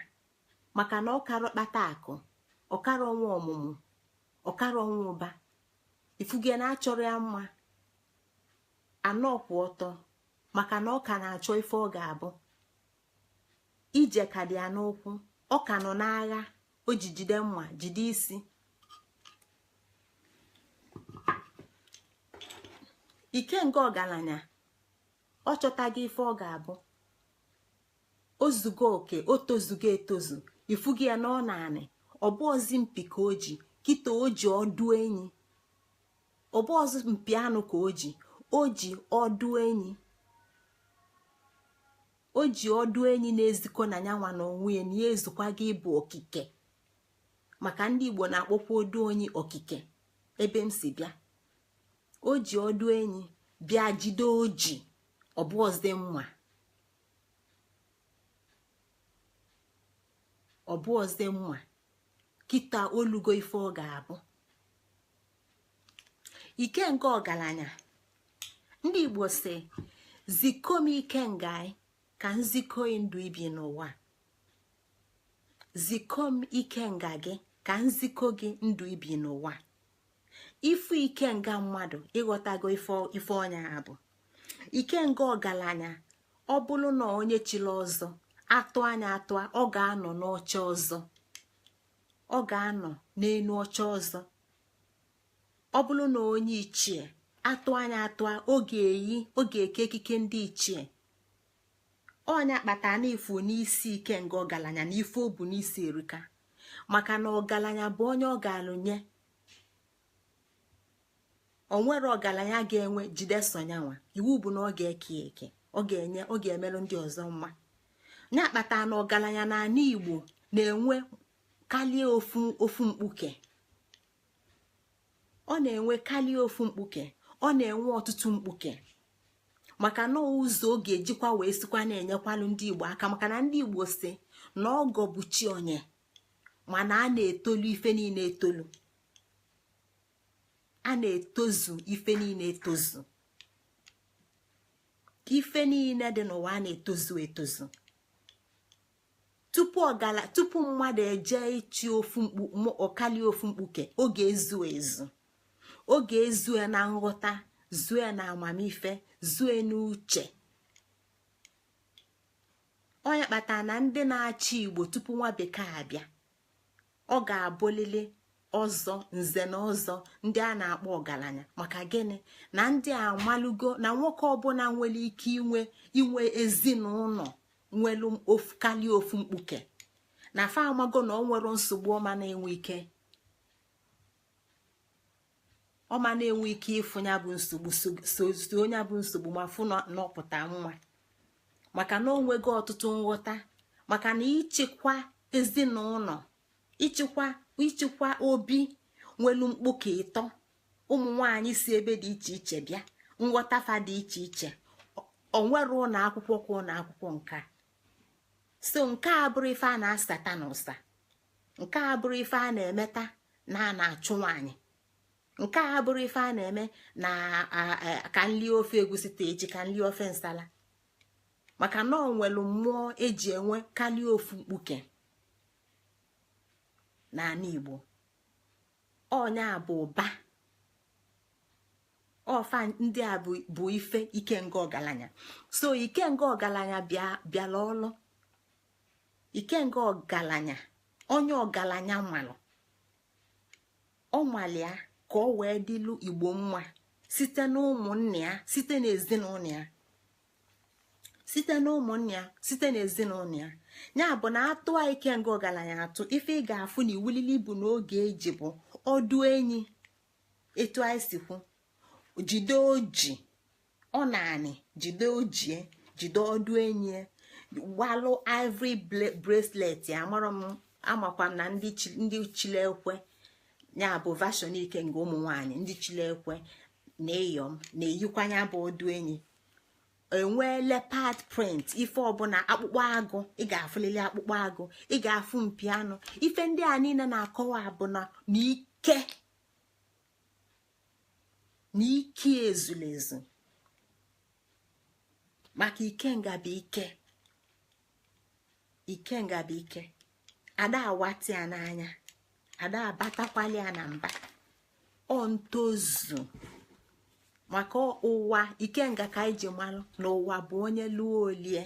Speaker 1: maka na ọkara kpata akụ, ọkara ọnwa ọmụmụ, ọkara ọnwa ụba. Ifugo na achọrọ ya mma. Anọ kwụ ọtọ maka na ọ ka na-achọ ife ọ ga-abụ. Ije ka dị ya n'ụkwụ, ọ ka nọ n'agha, o ji jide mma jide isi. Ikenga ọgaranya ọ chọtaghị ife ọ ga-abụ, ozugo oke, o tozugo etozu. Ifugo ya na ọ naanị, ọbụ ozi mpi ka o ji kịta, o ji ọdụ enyi. Ọbụ ozi mpi anụ ka o ji ọdụ enyi. O ji ọdụ enyi na-ezikọ na nyanwa na onwe ya, na ya ezukwa gị ịbụ okike. Maka ndị Igbo na-akpọkwa ọdụ onyi okike. Ebe m si bịa, o ji ọdụ enyi bịa jide oji, ọbụ ọzọ mma, ọbụ ọzọ mma. Kịta olugo ife ọ ga-abụ. Ikenga ọgaranya, ndị Igbo si ziko m Ikenga ka nzikọ ndụ ibi n'ụwa. Ziko m Ikenga gị ka nzikọ gị ndụ ibi n'ụwa. Ifu Ikenga mmadụ ịghọtago ife ọnya abụ. Ikenga ọgaranya, ọ bụrụ na onye chiri ọzọ atụ anya atụa, ọ ga-anọ n'oche ọzọ, ọ ga-anọ n'elu oche ọzọ. Ọ bụrụ na onye ichie atụ anya atụa, ọ ga-eke ekike ndị ichie. Ọnya kpata na ifu n'isi Ikenga ọgaranya na ife o bụ n'isi erika. Maka na ọgaranya bụ onye ọ ga-alụnye. O nwere ọgaranya ga-enwe jide sonyanwa, iwu bụ na ọ ga-eke eke, ọ ga-emelụ ndị ọzọ mma. Ya kpata na ọgaranya na ana Igbo na-enwe kalie ofu mkpuke. Ọ na-enwe kalie ofu mkpuke, ọ na-enwe ọtụtụ mkpuke. Maka na ụzọ ọ ga-ejikwa wee sikwa na-enyekwalụ ndị Igbo aka. Maka na ndị Igbo si na ọgọ bụ chi onye, mana a na-etolu ife niile etolu, a na-etozu ife niile etozu. Ife niile dị n'ụwa a na-etozu etozu. Tupu mmadụ eje ichi ọkali ofu mkpuke, ọ ga-ezu ezu. Ọ ga-ezu na nghọta, zue na amamife, zue n'uche. Onye kpatara na ndị na-achị Igbo tupu nwa bekee abịa, ọ ga-abụlili ọzọ, nze na ọzọ ndị a na-akpọ ọgaranya. Maka gịnị? Na ndị a malụgo na nwoke ọbụla nwere ike inwe ezinụlọ nwelu kalie ofu mkpuke, na fa amago na ọ nwere nsogbu ọma na-enwe ike ịfụ ya bụ nsogbu, so onye bụ nsogbu ma fụ n'ọpụta nwa. maka na onwego ọtụtụ nghọta maka na ịchịkwa ezinụlọ ịchịkwa obi nwelu mkpuke ịtọ ụmụ nwanyị si ebe dị iche iche bịa nghọta fa dị iche iche onwere ụlọ akwụkwọ kwa ụlọ akwụkwọ nka so nke a bụrụ ife a na-asata n'ụsa nke a bụrụ ife a na-emeta na a na-achụ nwaanyị nke a bụrụ ife a na-eme na ka nli ofe egusi echi ka nli ofe nsala maka na ọ nwere mmụọ eji enwe karịa ofu mkpuke n'ala Igbo ọnya bụ ụba ọfa ndị a bụ ife Ikenga Ogalanya so Ikenga Ogalanya bịala ọlụ Ikenga Ogalanya onye ọgaranya mmalụ ọnwalia ka ọ wee dịlụ Igbo mma site n'ụmụnne ya site n'ezinụlọ ya site n'ezinụlọ ya ya bụ na atụ Ikenga Ogalanya atụ ife ị ga-afụ na iwulili bụ n'oge eji bụ ọdụ enyi etu anyị si kwu jide oji ọ naanị jide ojie jide ọdụ enyi gbalụ ivory bracelet ya amakwa m na ndị chilekwe ya bụ vashon Ikenga ụmụ nwanyị ndị chilekwe na-eyom na-eyikwanya bụ ọdụ enyi enwe leopard print ife ọbụla akpụkpọ agụ ị ga-afụlili akpụkpọ agụ ị ga-afụ mpi anụ ife ndị a niile na-akọwa bụ na ike ezulezu maka Ikenga bụ ike ada awati ya n'anya ada abatakwali ya na mba ọ ntozu maka ụwa Ikenga ka iji malụ na ụwa bụ onye lụọ olie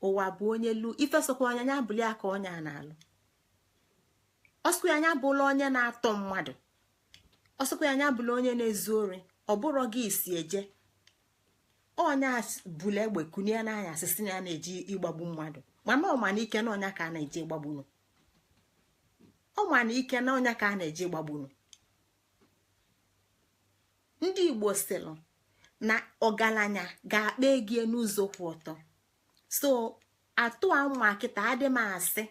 Speaker 1: ụwa bụ onye lụọ ife sokwa onye anya bụli aka onye a na-alụ ọsụkwa anya bụla onye na-atọ mmadụ ọsụkwa anya bụla onye na-ezu ori ọ bụrụ gị isi eje onye bụla egbe kunie n'anya asịsị na ya na-eji ịgbagbu mmadụ mana ọmana ike na ọnya ka a na-eji ịgbagbunu ọmana ike na ọnya ka a na-eji ịgbagbunu ndị Igbo sịlụ na ọgaranya ga-akpa egie n'ụzọ kwụ ọtọ so atụ ama kịta adị m asị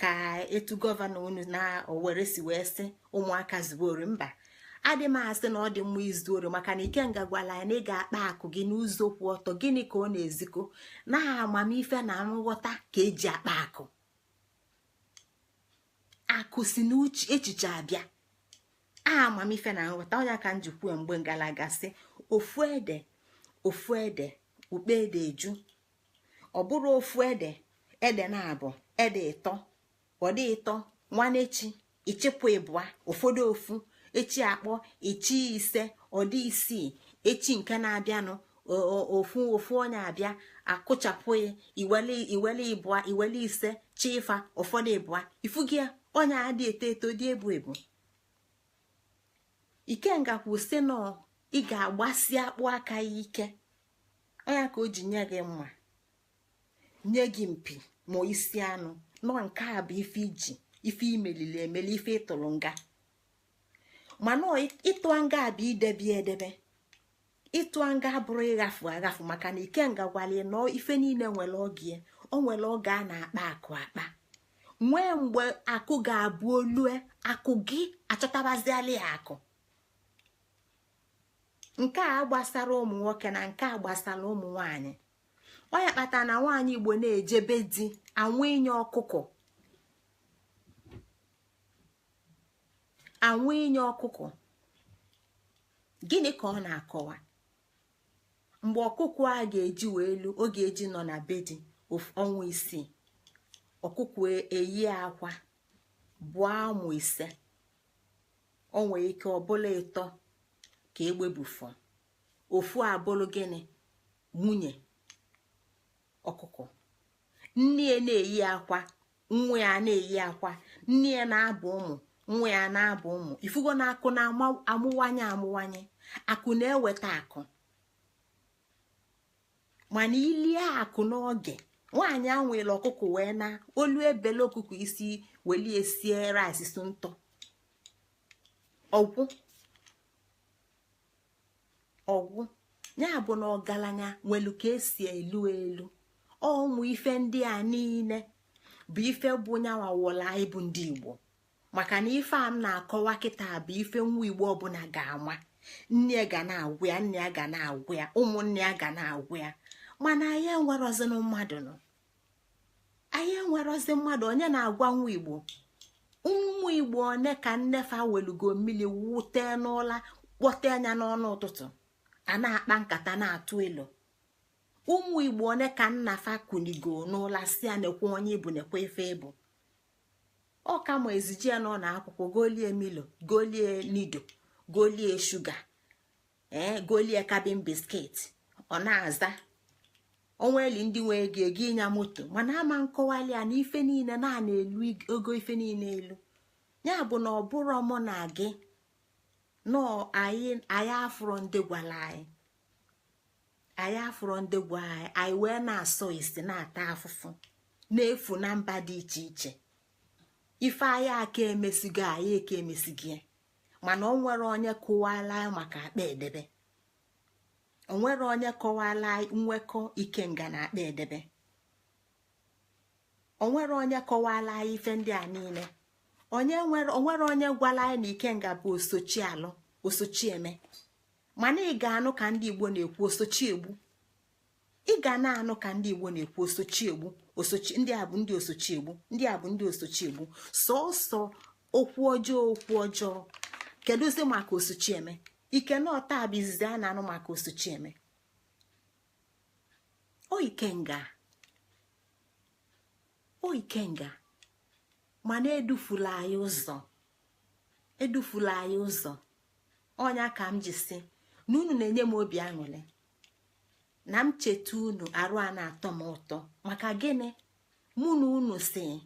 Speaker 1: ka etu gọvanọ unu na Owerri si wee sị ụmụaka zuori mba adị m asị na ọ dị mma izu ori maka na Ikenga gwala ya na ị ga-akpa akụ gị n'ụzọ kwụ ọtọ gịnị ka ọ na-ezikọ na amamife na nghọta ka eji akpa akụ si n'echiche abịa amamife na nghọta ọnya ka m ji kwuo mgbe ngalaga sị ofu ede ukpe ede eju ọ bụrụ ofu ede na-abụ ede ịtọ ọ dị ịtọ nwanechi ichịpụ ịbụa ụfọdụ ofu echi akpọ echi ise ọ dị isii echi nke na-abịanụ ofu onye abịa akụchapụ ya iwele ịbụa iwele ise chi ịfa ụfọdụ ịbụa ifu gị onye adị eto dị ebu Ikenga kwụsị nọ ị ga-agbasi akpụ aka ya ike ọnya ka o ji nye gị mma nye gị mpi ma isi anụ nọ nke a bụ ife imelili emeli ife ịtụrụ nga mana ịtụ nga bụ edebe ịtụ nga bụrụ ịghafu maka na Ikenga gwara na ife niile nwere oge o nwere oge a na-akpa akpa nwee mgbe akụ ga-abụ olue akụ gị achọtabaziala ya akụ nke a gbasara ụmụ nwoke na nke a gbasara ụmụ nwanyị onye kpatara na nwaanyị Igbo na-ejebe di anwụ inye ọkụkọ gịnị ka ọ na-akọwa mgbe ọkụkọ a ga-eji wee elu ọ ga-eji nọ na bedi ọnwa isii ọkụkọ eyi akwa bụọ ụmụ ise o nwere ike ọbụla ịtọ ka egbebufọ ofu abụlụ gịnị nwunye ọkụkọ nne ya na-eyi akwa nwa ya na-eyi akwa nne ya na-abụ ụmụ nwa ya na-abụ ụmụ ifugo na akụ na-amụwanye akụ na-eweta akụ mana ilie akụ n'oge nwaanyị anwele ọkụkọ wee na olu ebele ọkụkọ isi welie sie rice so ntọ ọgwụ ya bụ na ọgaranya nwelu ka esi elu ụmụ ife ndị a niile bụ ife bụ nyanwa wọla anyị bụ ndị Igbo, maka na ife a m na-akọwa kịta bụ ife nwa Igbo ọbụla ga-ama. Nne ya ga na-agwụ ya, nne ya ga na-agwụ ya, ụmụnne ya ga na-agwụ ya, mana anyị enwerọzin mmadụ nọ, anyị enwerọzi mmadụ onye na-agwa nwa Igbo. Ụmụ Igbo one ka nnefa welugo mmiri wute n'ụla kpọte anya n'ọnụ ụtụtụ a na-akpa nkata na-atụ ilo. Ụmụ Igbo one ka nnafa kunigo n'ụla si a nekwa onye ibu nekwa ife ebu. Ọ kama eziji ya nọ na akwụkwọ golie milo, golie nido, golie shuga, golie kabin biskit, ọ na-aza onweli ndị nwe ego ịnya moto, mana ama nkọwali ya na ife niile na-elu ogo ife niile elu. Ya bụ na ọ bụrụ mụ na gị nọ anyị afụrụ ndị gwara anyị afụrụ ndị gwa anyị wee na-asọ isi na-ata afụfụ na-efu na mba dị iche iche. Ife anyị aka emesigo anyị eke emesigo ya, mana o nwere onye kụwala anyị maka akpa edebe, o nwere onye kọwala anyị nwekọ Ikenga na akpa edebe, o nwere onye kọwala anyị ife ndị a niile. O nwere onye gwala anyị na Ikenga bụ osochi alụ osochi eme, mana ị ga-anụ ka ndị Igbo na-ekwu osochi egbu. Ị ga na-anụ ka ndị Igbo na-ekwu osochi egbu, osochi ndị a bụ ndị osochi egbu, ndị a bụ ndị osochi egbu, sọsọ okwu ọjọọ. Kedụzi maka osochi eme? Ike na ọta bụ izizi a na-anụ maka osochi eme. O Ikenga mana edufula anyị ụzọ. Ọnya ka m ji si na unu na-enye m obi aṅụrị, na m cheta unu arụ a na-atọ m ụtọ. Maka gịnị? Mụ na unu si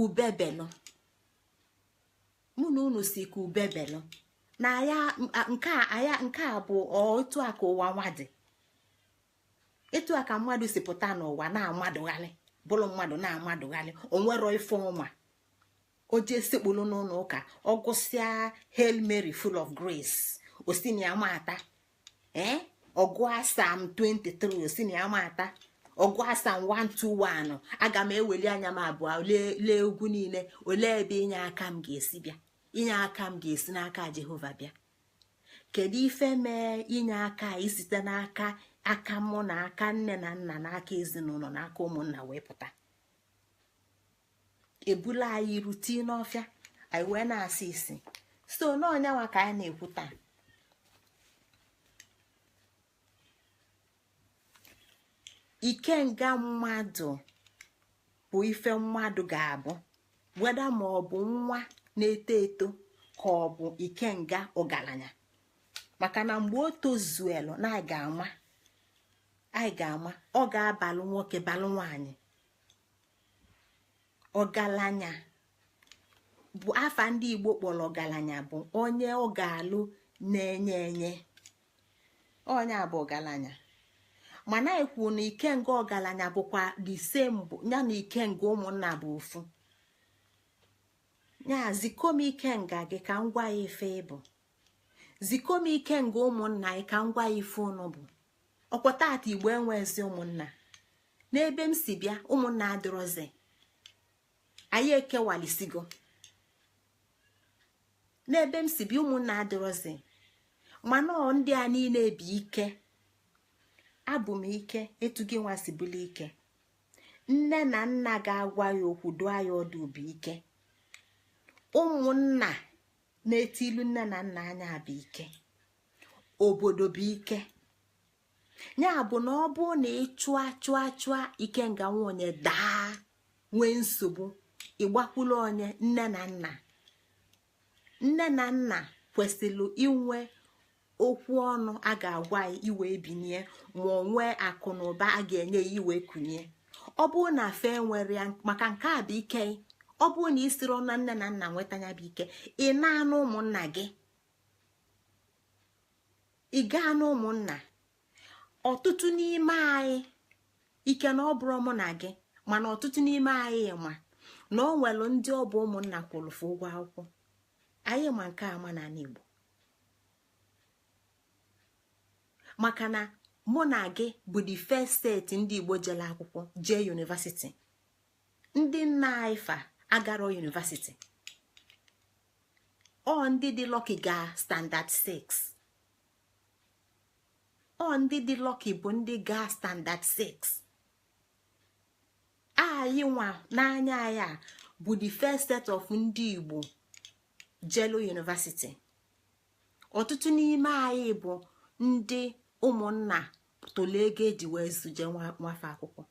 Speaker 1: ubebelụ, ka ubebelụ na ya nke a bụ otu a ka ụwa nwa dị, etu a ka mmadụ si pụta n'ụwa na-amadụgharị, bụrụ mmadụ na-amadụgharị, o nwero ife ọma. O jee sekpulu n'ụlọ ụka, ọ gụsịa Hail Mary full of grace, osini amata ọgụ Psalm 23 osini amata, ọgụ Psalm 121. Aga m eweli anya m abụọ lee ugwu niile, olee ebe inye aka m ga-esi bịa? Inye aka m ga-esi n'aka Jehova bịa. Kedu ife mee inye aka isite n'aka mụ na aka nne na nna na aka ezinụlọ na aka ụmụnna wee pụta? Ebula anyị ruti n'ọfịa, anyị wee na-asị isi. So n'ọnyanwa ka anyị na-ekwu taa. Ikenga mmadụ bụ ife mmadụ ga-abụ, weda ma ọ bụ nwa na-eto eto ka ọ bụ Ikenga ọgaranya. Maka na mgbe o tozuelu na anyị ga-ama ọ ga-abalụ nwoke balụ nwaanyị. Ogalanya bụ afa ndị Igbo kpọrọ ọgaranya bụ onye ọ ga-alụ na-enye onye a bụ ọgaranya. Mana ekwu na Ikenga ọgaranya bụkwa the same bụ ya na Ikenga ụmụnna bụ ofu. Ya zikom Ikenga gị ka m gwa ya ife ịbụ, zikom Ikenga ụmụnna gị ka m gwa ya ife unu bụ. Ọkwọtata Igbo enwezi ụmụnna, n'ebe m si bịa ụmụnna adịrọzi, anyị ekewalisigo. N'ebe m si bịa ụmụnna adịrọzi, mana ndị a niile bụ ike. Abụ m ike etu gị nwa si bụla ike. Nne na nna ga-agwa ya okwu dụọ ya ọdụ bụ ike. Ụmụnna na-etilu nne na nna anya bụ ike. Obodo bụ ike. Ya bụ na ọ bụ na ịchụa Ikenga nwa onye daa nwee nsogbu, ịgbakwulu onye nne na nna kwesịrị inwe okwu ọnụ a ga-agwa ya iwe binye, ma o nwee akụ na ụba a ga-enye ya iwe kunye. Ọ bụrụ na fe nwere ya, maka nke a bụ ike. Ọ bụrụ na isiri ọnụ nne na nna nweta ya bụ ike, ị na-anụ ụmụnna gị, ị gaa n'ụmụnna. Ọtụtụ n'ime anyị, ike na ọ bụrụ mụ na gị, mana ọtụtụ n'ime anyị ma na o nwere ndị ọ bụ ụmụnna kwụrụfụ ụgwọ akwụkwọ. Anyị ma nke ama n'ala Igbo. maka na mụ na gị bụ the first set ndị Igbo jere akwụkwọ jee university. Ndị nna anyị fa agaro university. Ọ ndị dị lucky ga standard 6. Ọ ndị dị lucky bụ ndị ga standard 6. Anyị nwa n'anya ya bụ the first set of ndị Igbo jelo university. Ọtụtụ n'ime anyị bụ ndị ụmụnna tolu ego eji wee zuje nwafe akwụkwọ.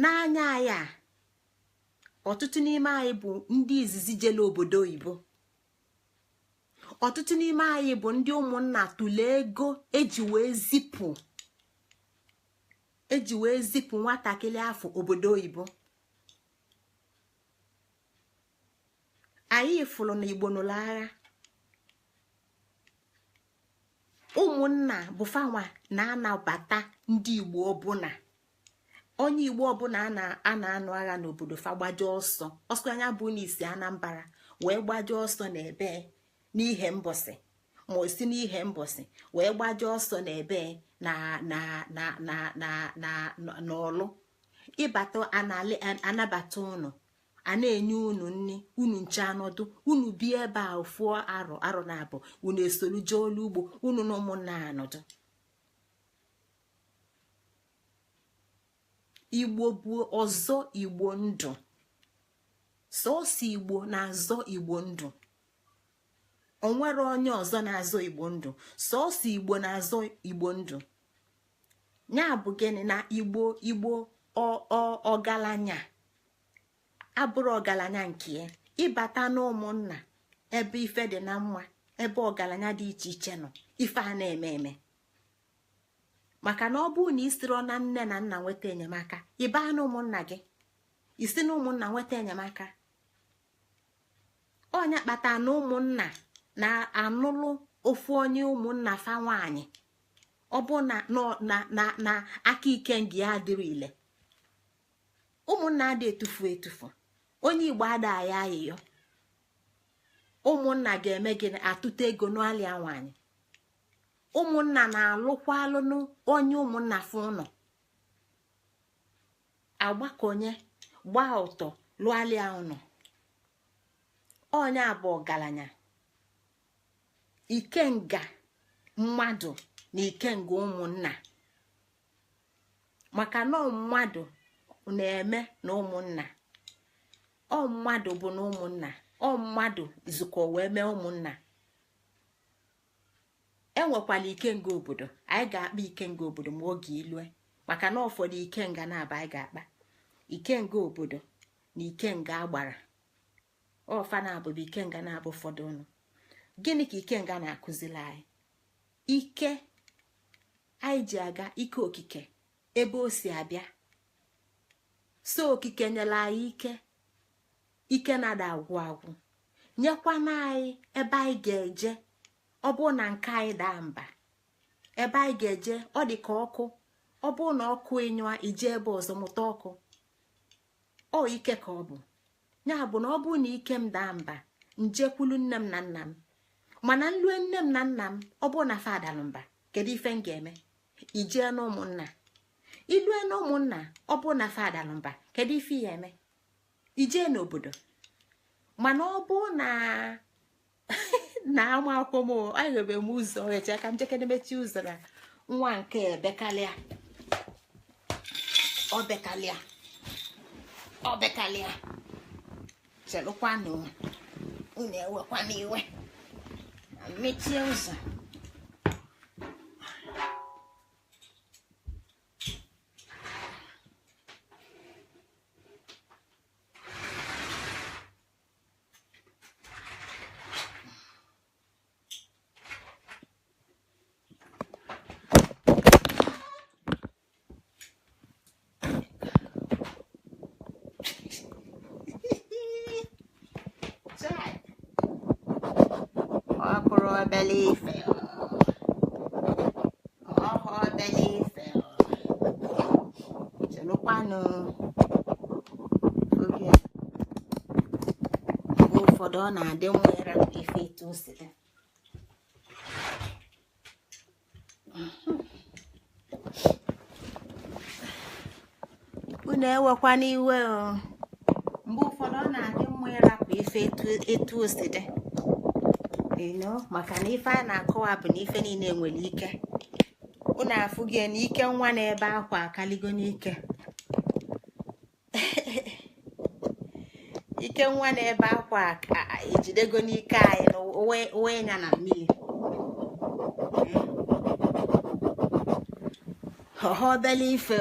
Speaker 1: N'anya ya ọtụtụ n'ime anyị bụ ndị izizi jele obodo oyibo. Ọtụtụ n'ime anyị bụ ndị ụmụnna tolu ego eji wee zipụ nwatakịrị afọ obodo oyibo. Anyị fụrụ na Igbo nụrụ agha. Ụmụnna bụ fanwa na-anabata ndị Igbo ọbụla. Onye Igbo ọbụla a na-anụ agha n'obodo fa gbaje ọsọ anya bụ n'isi Anambra wee gbaje ọsọ n'ebe n'ihe mbọsị ma o si n'ihe mbọsị wee gbaje ọsọ n'ebe n'ọlụ ịbata anabata unu a na-enye unu nri unu nche anọdụ unu bi ebe a ofu arọ na abụ unu esolu jee olu ugbo unu na ụmụnna anọdụ. Igbo bụ ọzọ Igbo ndụ. Sọọsọ Igbo na-azọ Igbo ndụ. Onwere onye ọzọ na-azọ Igbo ndụ. Sọọsọ Igbo na-azọ Igbo ndụ. Ya bụ gịnị na Igbo ọgalanya abụrụ ọgalanya nke ya ịbata n'ụmụnna ebe ife dị na mma ebe ọgalanya dị iche iche nọ ife a na-eme maka na ọ bụrụ na isiro na nne na nna nweta enyemaka ịba na ụmụnna gị isi na ụmụnna nweta enyemaka. Onye kpata na ụmụnna na-anụlụ ofu onye ụmụnna fa nwaanyị ọ bụ na aka ike ngị ya adịrị ile. Ụmụnna adị etufu onye Igbo ada ya ayịyọ. Ụmụnna ga-eme gị atụta ego n'alịa nwaanyị. Ụmụnna na-alụkwa alụnụ onye ụmụnna fụ ụnọ agbakọnye gbaa ụtọ lụalịa ụnọ. Onye abụ ọgaranya. Ikenga mmadụ na ikenga ụmụnna maka na mmadụ na-eme na ụmụnna. Ọ mmadụ bụ na ụmụnna. Ọ mmadụ zukọ wee mee ụmụnna. Enwekwala ikenga obodo. Anyị ga-akpa ikenga obodo ma oge ilue maka na ụfọdụ ikenga na-aba anyị ga-akpa ikenga obodo na ikenga agbara. Ọfa na-abụbụ ikenga na-abụ ụfọdụ ụnụ. Gịnị ka ikenga na-akụzili anyị? Ike anyị ji aga ike okike ebe o si abịa. So okike nyela anyị ike na-ada agwụ nyekwana anyị ebe anyị ga-eje ọ bụrụ na nke anyị daa mba ebe anyị ga-eje ọ dị ka ọkụ. Ọ bụrụ na ọkụ ịnyụa ije ebe ọzọ mụta ọkụ. Ọ ike ka ọ bụ. Ya bụ na ọ bụrụ na ike m daa mba njekwulu nne m na nna m mana nlue nne m na nna m ọ bụrụ na fadalụ mba kedu ife m ga-eme? Ijee na ụmụnna. Ilue na ụmụnna ọ bụrụ na fadalụ mba kedu ife ya eme? Ijee n'obodo. Mana ọ bụ na ama akwụkwọ m aghebe m ụzọ eche ka m jekene mechi ụzọ na nwa nke bekalịa ọ bekalịa chelụkwanụ unu ewekwana iwe mechie ụzọ. Ụfọdụ ọ na-adị nwere ife etu o siri unu ewekwana iwe mgbe ụfọdụ ọ na-adị mma ịrapụ ife etu o si dị maka na ife a na-akọwa bụ na ife niile nwere ike unu afụ gị na ike nwa na-ebe akwa akaligo n'ike ike nwa na-ebe akwa ejidego n'ike anyị na uwe ya na mmiri obele ife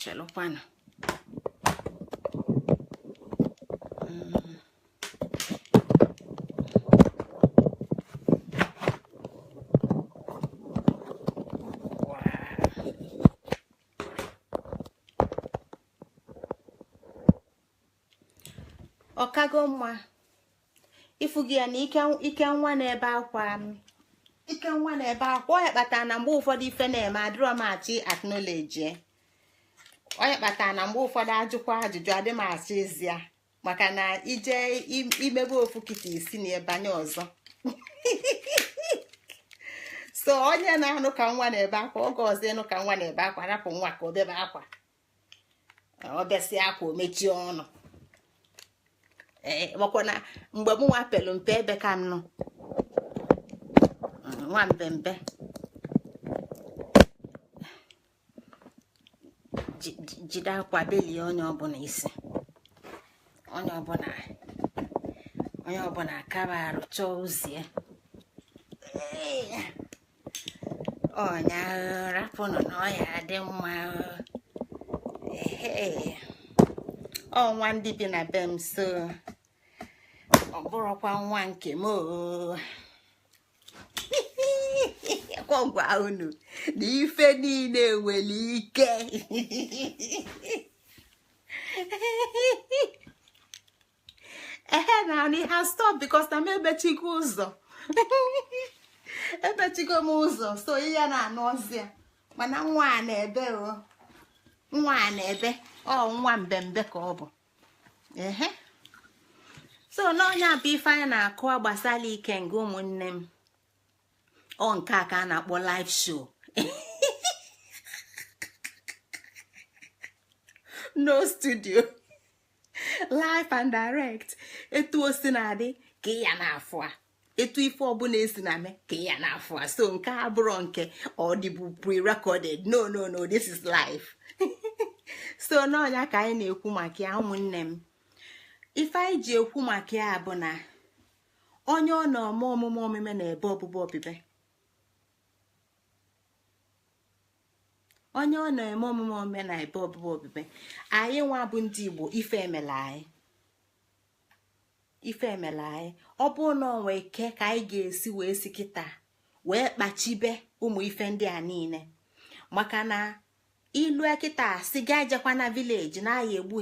Speaker 1: chelụkwanụ ọkago mma ifu gị ya na ike nwa na-ebe akwa onye kpatara na mgbe ụfọdụ ife na-eme adịrọ m achị aknọleji onye kpatara na mgbe ụfọdụ ajụkwa ajụjụ adị m achị ezi ya maka na ije imebe ofu kịta isi na ebanye ọzọ so onye na-anụ ka nwa na-ebe akwa oge ọzọ ịnụ ka nwa na-ebe akwa rapụ nwa ka o bebe akwa ọ besịa akwa o mechie ọnụ makwa na mgbe m nwa pelu mpe ebe ka m nọ nwa mbembe jide akwa belie onye ọbụla isi onye ọbụla akaba arụ chọọ uzie ọnya rapụnụ na ọya dị mma nwa ndị bi na be m so ọ bụrụkwa nwa nke m gwa unu na ife niile nwere ike na ha stop because na m ebechigo ụzọ ebechigo m ụzọ so ihe na-anụ ọzọ mana nwa a na-ebe nwa mbembe ka ọ bụ so n'ọnya bụ ife anyị na-akụ gbasara Ikenga ụmụnne m nke a ka a na-akpọ live show no studio live and direct etu o si na-adị ka ya na-afụ a etu ife ọbụla esi na me ka ya na-afụ a so nke a bụrụ nke ọ dịbụ pre-recorded no this is live so n'ọnya ka anyị na-ekwu maka ya ụmụnne m ife anyị ji ekwu maka ya bụ na onye ọ na-eme omume omume na-ebe ọbụbụ ọbịbe onye ọ na-eme omume omume na ebe ọbụbụ ọbịbe anyị nwa bụ ndị Igbo ife emela anyị ọ bụ na onwe ike ka anyị ga-esi wee si kịta wee kpachibe ụmụ ife ndị a niile maka na ilu kịta si ga ejekwa na vileji na aya egbu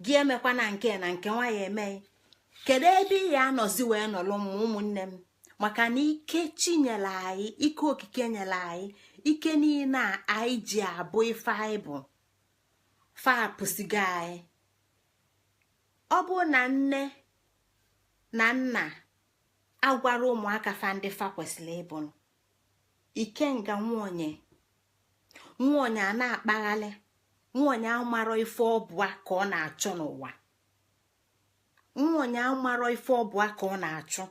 Speaker 1: gị emekwa na nke nwa ya eme kedu ebe ị ya anọzi wee nọlụ ụmụnne m maka na ike chinyere anyị ike okike nyere anyị ike niile a anyị ji abụ ife anyị bụ fapụsigo anyị ọ bụ na nne na nna agwara ụmụaka fa ndị fa kwesịrị ịbụ Ikenga nwaonye a na-akpaghalị nwaonye amarọ ife ọbụa ka ọ na-achọ n'ụwa nwaonye amarọ ife ọbụa ka ọ na-achụ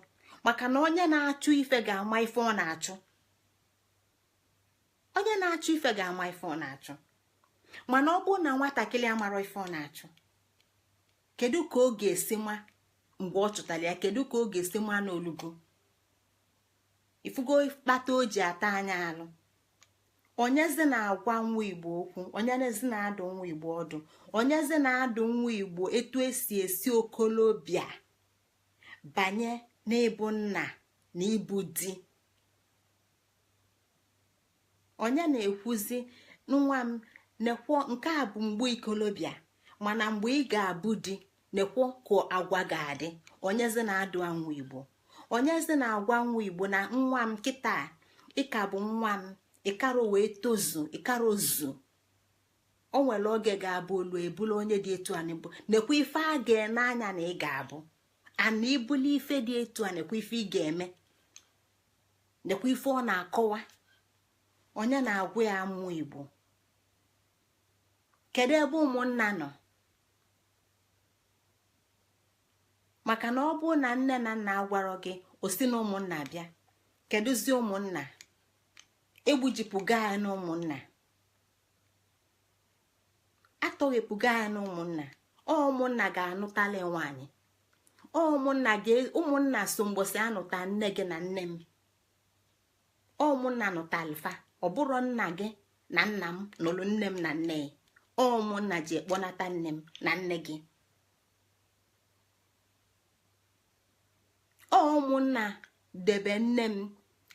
Speaker 1: maka na onye na-achụ ife ga-ama ife ọ na-achụ mana ọ bụrụ na nwatakịrị amarọ ife ọ na-achụ kedu ka ọ ga-esi ma mgbe ọ chụtara ya kedu ka ọ ga-esi ma n'olugo ifugo kpata o ji ata anya alụ onyezi na-agwa nwa Igbo okwu onyezi na-adụ nwa Igbo ọdụ onyezi na-adụ nwa Igbo etu esi okolobịa banye n'ịbụ nna na ịbụ di onye na-ekwuzi nwa m nekwo nke a bụ mgbe ikolobịa mana mgbe ị ga-abụ di nekwo ka agwa ga-adị onyezi na-adụ nwa Igbo onyezi na-agwa nwa Igbo na nwa m kịta ịka bụ nwa m ịkaro wee tozu ịkaro zu o nwere oge ga-abụ olu ebulu onye dị etu a nekwa ife a ga-ene anya na ị ga-abụ ana ibuli ife dị etu a nekwa ife ị ga-eme nekwa ife ọ na-akọwa onye na-agwa ya mmụ Igbo kedu ebe ụmụnna nọ? maka na ọ bụ na nne na nna agwarọ gị osi na ụmụnna bịa, kedụzi ụmụnna? egbujipụga ya na ụmụnna, atọghepụga ya na ụmụnna. ụmụnna ga-anụtali nwaanyị. ụmụnna so mgbọsị anụta nne gị na nne m. ụmụnna nụtalifa, ọ bụrụ nna gị na nna m nụrụ nne m na nne ya. ụmụnna ji ekpọnata nne m na nne gị. ụmụnna debe nne m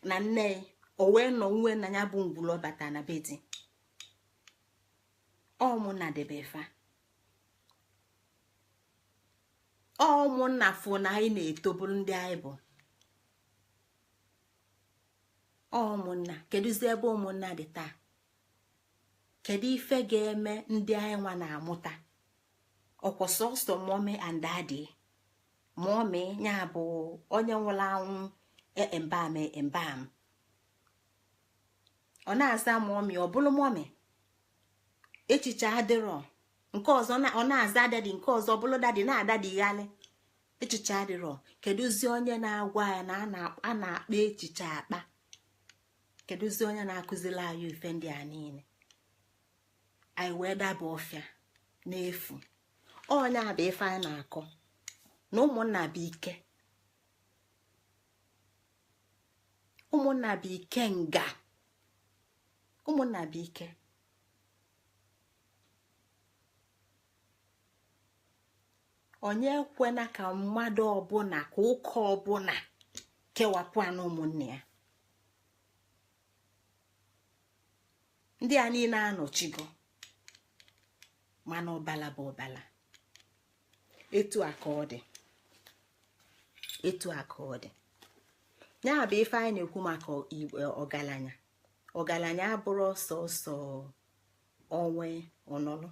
Speaker 1: na nne ya, o wee nọ nwe na ya bụ ngwụlọ bata na be di. ụmụnna debe fa. ụmụnna fụ na anyị na-etoburu ndị anyị bụ ụmụnna. kedụzi ebe ụmụnna dị taa? kedu ife ga-eme ndị anyị nwa na-amụta? ọkwa sọsọ mommy and daddy. mommy ya bụ onye nwụrụ anwụ embam. ọ na-aza mommy, ọ bụrụ mommy. echiche adịrọ. nke ọzọ ọ na-aza dadi, nke ọzọ bụrụ dadi na-adadighalị. echiche adịrọ. kedụzi onye na-agwa ya na a na-akpa echiche akpa? kedụzi onye na-akụziri anyị ife ndị a niile? anyị wee daba ọfịa n'efu. onye a bụ ife anyị na-akọ na ụmụnna bụ ike. ụmụnna bụ ikenga. ụmụnna bụ ike. onye ekwena ka mmadụ ọbụla, ka ụka ọbụla kewapụ anụ ụmụnne ya. ndị a niile anọchigo, mana ọbala bụ ọbala. etu a ka ọ dị. etu a ka ọ dị. ya bụ ife anyị na-ekwu maka ọgaranya. ọgaranya abụrụ ọsọsọ onwe ọnọlụ,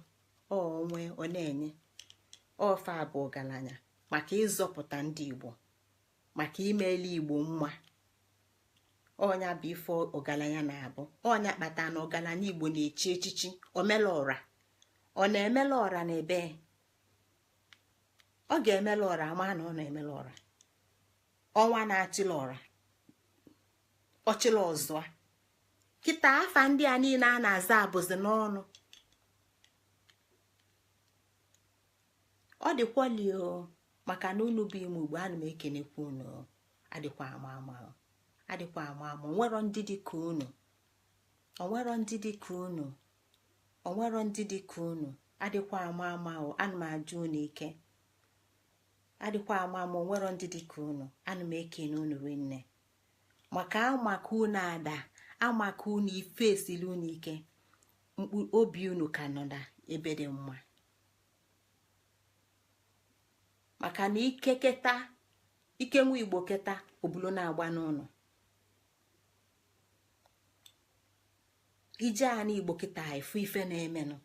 Speaker 1: onwe ọ na-enye. ofe a bụ ọgaranya maka ịzọpụta ndị Igbo, maka imeli Igbo mma. ọnya bụ ife ọgaranya na-abụ. ọnya kpata na ọgaranya Igbo na-echi echichi omela ọra. ọ na-emela ọra na ebe ọ ga-emela ọra, ma na ọ na-emela ọra. ọnwa na-achịla ọra, ọchịla ọzọ. kịta afa ndị a niile a na-aza abụzi n'ọnụ. ọ dịkwali maka na unu bụ ime Igbo, ana m ekenekwa unu. adịkwa ama ama, adịkwa ama ama. onwero ndị dị ka unu, onwero ndị dị ka unu, onwero ndị dị ka unu. adịkwa ama ama, ana m ajụ unu ike. adịkwa ama ama, onwero ndị dị ka unu. ana m ekene unu rinne maka amaka unu ada, amaka unu ife esili unu ike. obi unu ka nọ na ebe dị mma. maka na ike keta, ike nwa Igbo keta, obulo na-agba n'ụlọ. ije a na Igbo keta ifu ife na-emenụ.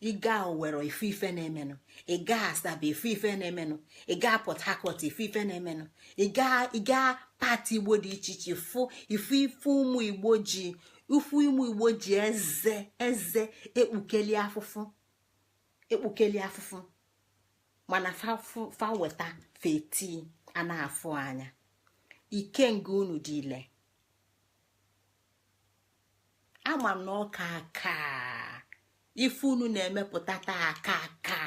Speaker 1: ịga Owerri ifu ife na-emenụ. ịga Asaba ifu ife na-emenụ. ịga Port Harcourt ifu ife na-emenụ. ịga pati Igbo dị iche iche ifu ife ụmụ Igbo ji, eze ekpukeli afụfụ. mana fa weta feti a na-afụ anya. ikenga unu dị ile. ama m na ọka aka ife unu na-emepụta taa aka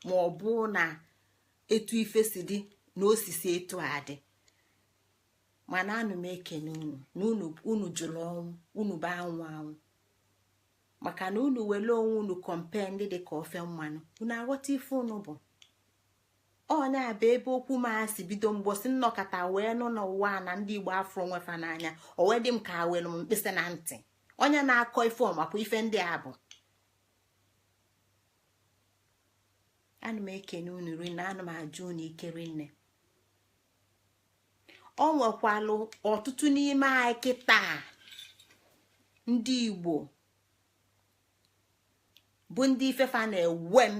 Speaker 1: ma ọ bụ na etu ife si dị na osisi etu a dị. mana anụ m ekene unu na unu jụrụ ọnwụ, unu bụ anwụ. maka na unu wele onwe unu kọmpe ndị dị ka ofe mmanụ. unu aghọta ife unu bụ. ọnya bụ ebe okwu ma si bido mgbosi nnọkọta wee nọ n'ụwa na ndị Igbo afọ nwefa n'anya. o wee dị m ka were m mkpịsị na ntị. onye na-akọ ife ọmakwa ife ndị a bụ. ana m ekene unu rinne, ana m ajụ unu ike rinne. o nwekwalụ ọtụtụ n'ime anyị kịta ndị Igbo bụ ndị ifefa na-ewe m.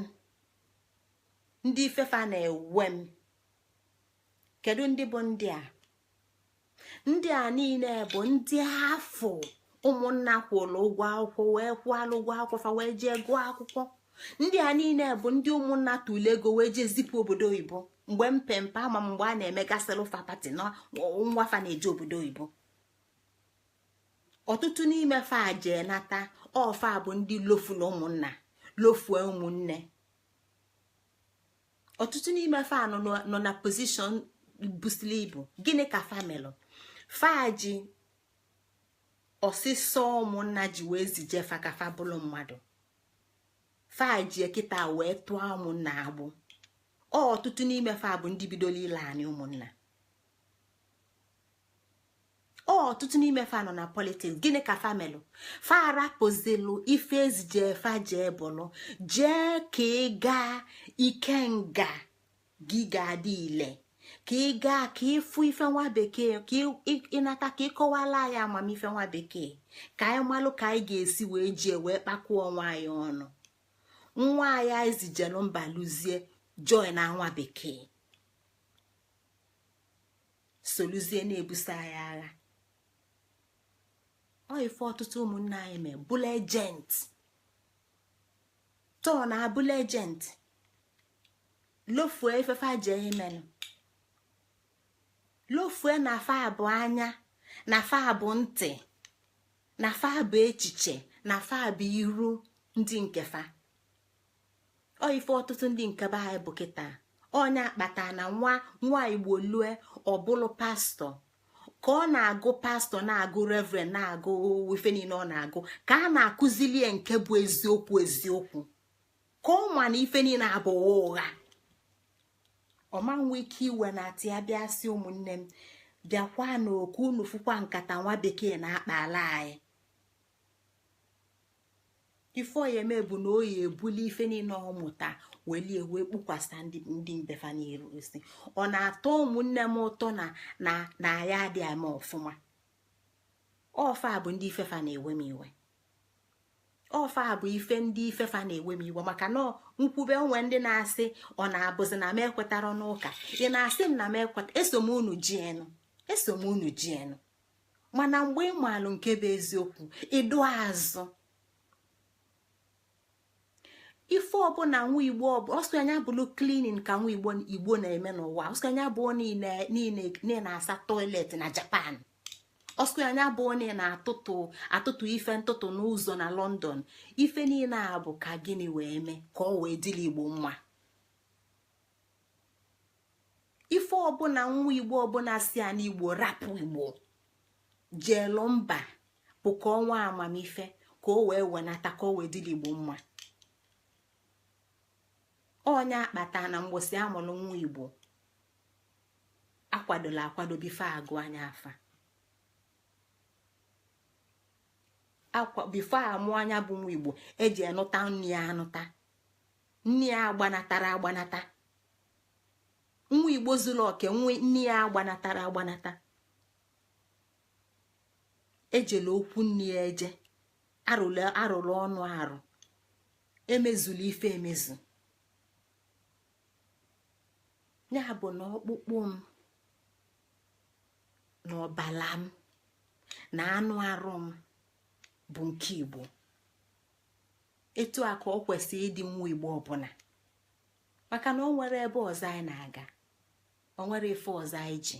Speaker 1: ndị ifefa na-ewe m. kedu ndị bụ ndị a? ndị a niile bụ ndị afọ ụmụnna kwụrụ ụgwọ akwụkwọ, wee kwụọla ụgwọ akwụkwọ fa wee jee gụọ akwụkwọ. ndị a niile bụ ndị ụmụnna tụle ego wee jee zipụ obodo oyibo mgbe mpempe ama mgbe a na-emegasịrị ụfa pati na nwafa na-eje obodo oyibo. ọtụtụ n'ime fa jee nata ọfa bụ ndị lofula ụmụnna lofue ụmụnne. ọtụtụ n'ime fa nọ na pozishọn busili ibu. gịnị ka famelụ? faji ọsịsọ ụmụnna ji wee zijefa ka fa bụrụ mmadụ. faji ekịta wee tụọ ụmụnna agbụ. ọtụtụ n'ime fa bụ ndị bidoro ile anyị ụmụnna. ọtụtụ n'ime fa nọ na politiks. gịnị ka famelụ? fa rapụzilu ife ezije fa jee bụlụ jee ka ị gaa Ikenga gị ga-adị ile ka ị gaa ka ịfụ ife nwa bekee ka ịnata ka ịkọwala ya amamife nwa bekee ka anyị malụ ka anyị ga-esi wee jie wee kpakwuo nwa anyị ọnụ. nwa anyị ezijelu mba lụzie join na nwa bekee soluzie na-ebusa anyị agha. ife ọtụtụ ụmụnne anyị mee bụla ejent tọọ na abụla ejent lofue ifefa jee imenụ lofue na fa bụ anya na fa bụ ntị na fa bụ echiche na fa bụ iru ndị nke fa. ife ọtụtụ ndị nke be anyị bụ kịta onye akpata na nwa Igbo lue ọbụlụ pastọ ka ọ na-agụ pastọ na-agụ reverend na-agụ ife niile ọ na-agụ ka a na-akụzilie nke bụ eziokwu ka ọ ma na ife niile abụghị ụgha. ọma nwe ike iwe na-atị ya bịa sị ụmụnne m bịakwa n'oku unu fụkwa nkata nwa bekee na-akpa ala anyị. ife oyeme bụ na oyi ebuli ife niile ọ mụta welie wee kpukwasa ndị mbefa n'iru isi. ọ na-atọ ụmụnne m ụtọ na ya adị ama ọfụma. ọfa bụ ndị ifefa na-ewe m iwe. ọfa bụ ife ndị ifefa na-ewe m iwe maka na nkwube onwe ndị na-asị ọ na-abụzi na m ekwetara n'ụka. ị na-asị m na m ekweta eso m unu jienu mana mgbe ị maalụ nke bụ eziokwu ịdụ azụ. ife ọbụla nwa Igbo ọsọ anya bụlụ klinin ka nwa Igbo na-eme n'ụwa. ọsọ anya bụ niile na-asa toilet na Japan. ọsọ anya bụ onye na-atụtụ ife ntụtụ n'ụzọ na London. ife niile a bụ ka gịnị wee mee ka ọ wee dịrị Igbo mma. ife ọbụla nwa Igbo ọbụla si a n'Igbo rapụ Igbo jeelu mba bụ ka ọnwa amamife ka o wee wenata ka o wee dịrị Igbo mma. onye akpata na mgbosi amụrụ nwa Igbo akwadola akwado bife agụ anya afa bifo amụ anya bụ nwa Igbo eji enụta nni ya anụta nni ya agbanatara nwa Igbo zuru oke nni ya agbanatara ejela okwu nni ya eje arụrụ ọnụ arụ emezula ife emezu. ya bụ na ọkpụkpụ m na ọbala m na anụ arụ m bụ nke Igbo. etu a ka ọ kwesịrị ịdị nwa Igbo ọbụla maka na o nwere ebe ọzọ anyị na-aga, o nwere ife ọzọ anyị ji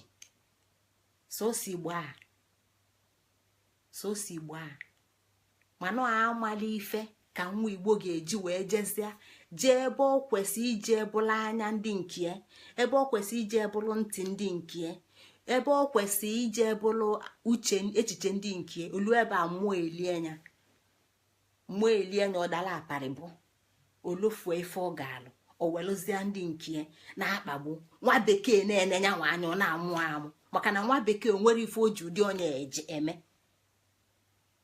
Speaker 1: sosi Igbo a mana amala ife ka nwa Igbo ga-eji wee jezie jee ebe ọ kwesị ije bụla anya ndị nke ebe ọ kwesị ije bụlụ ntị ndị nke ebe ọ kwesị ije bụlụ uche echiche ndị nke olu ebe a mmụọ elie anya ọdala aparị bụ olofue ife ọ ga-alụ o welụzie ndị nke na-akpagbu nwa bekee na-enenya nwa anya ọ na-amụ maka na nwa bekee nwere ife o ji ụdị onye eji eme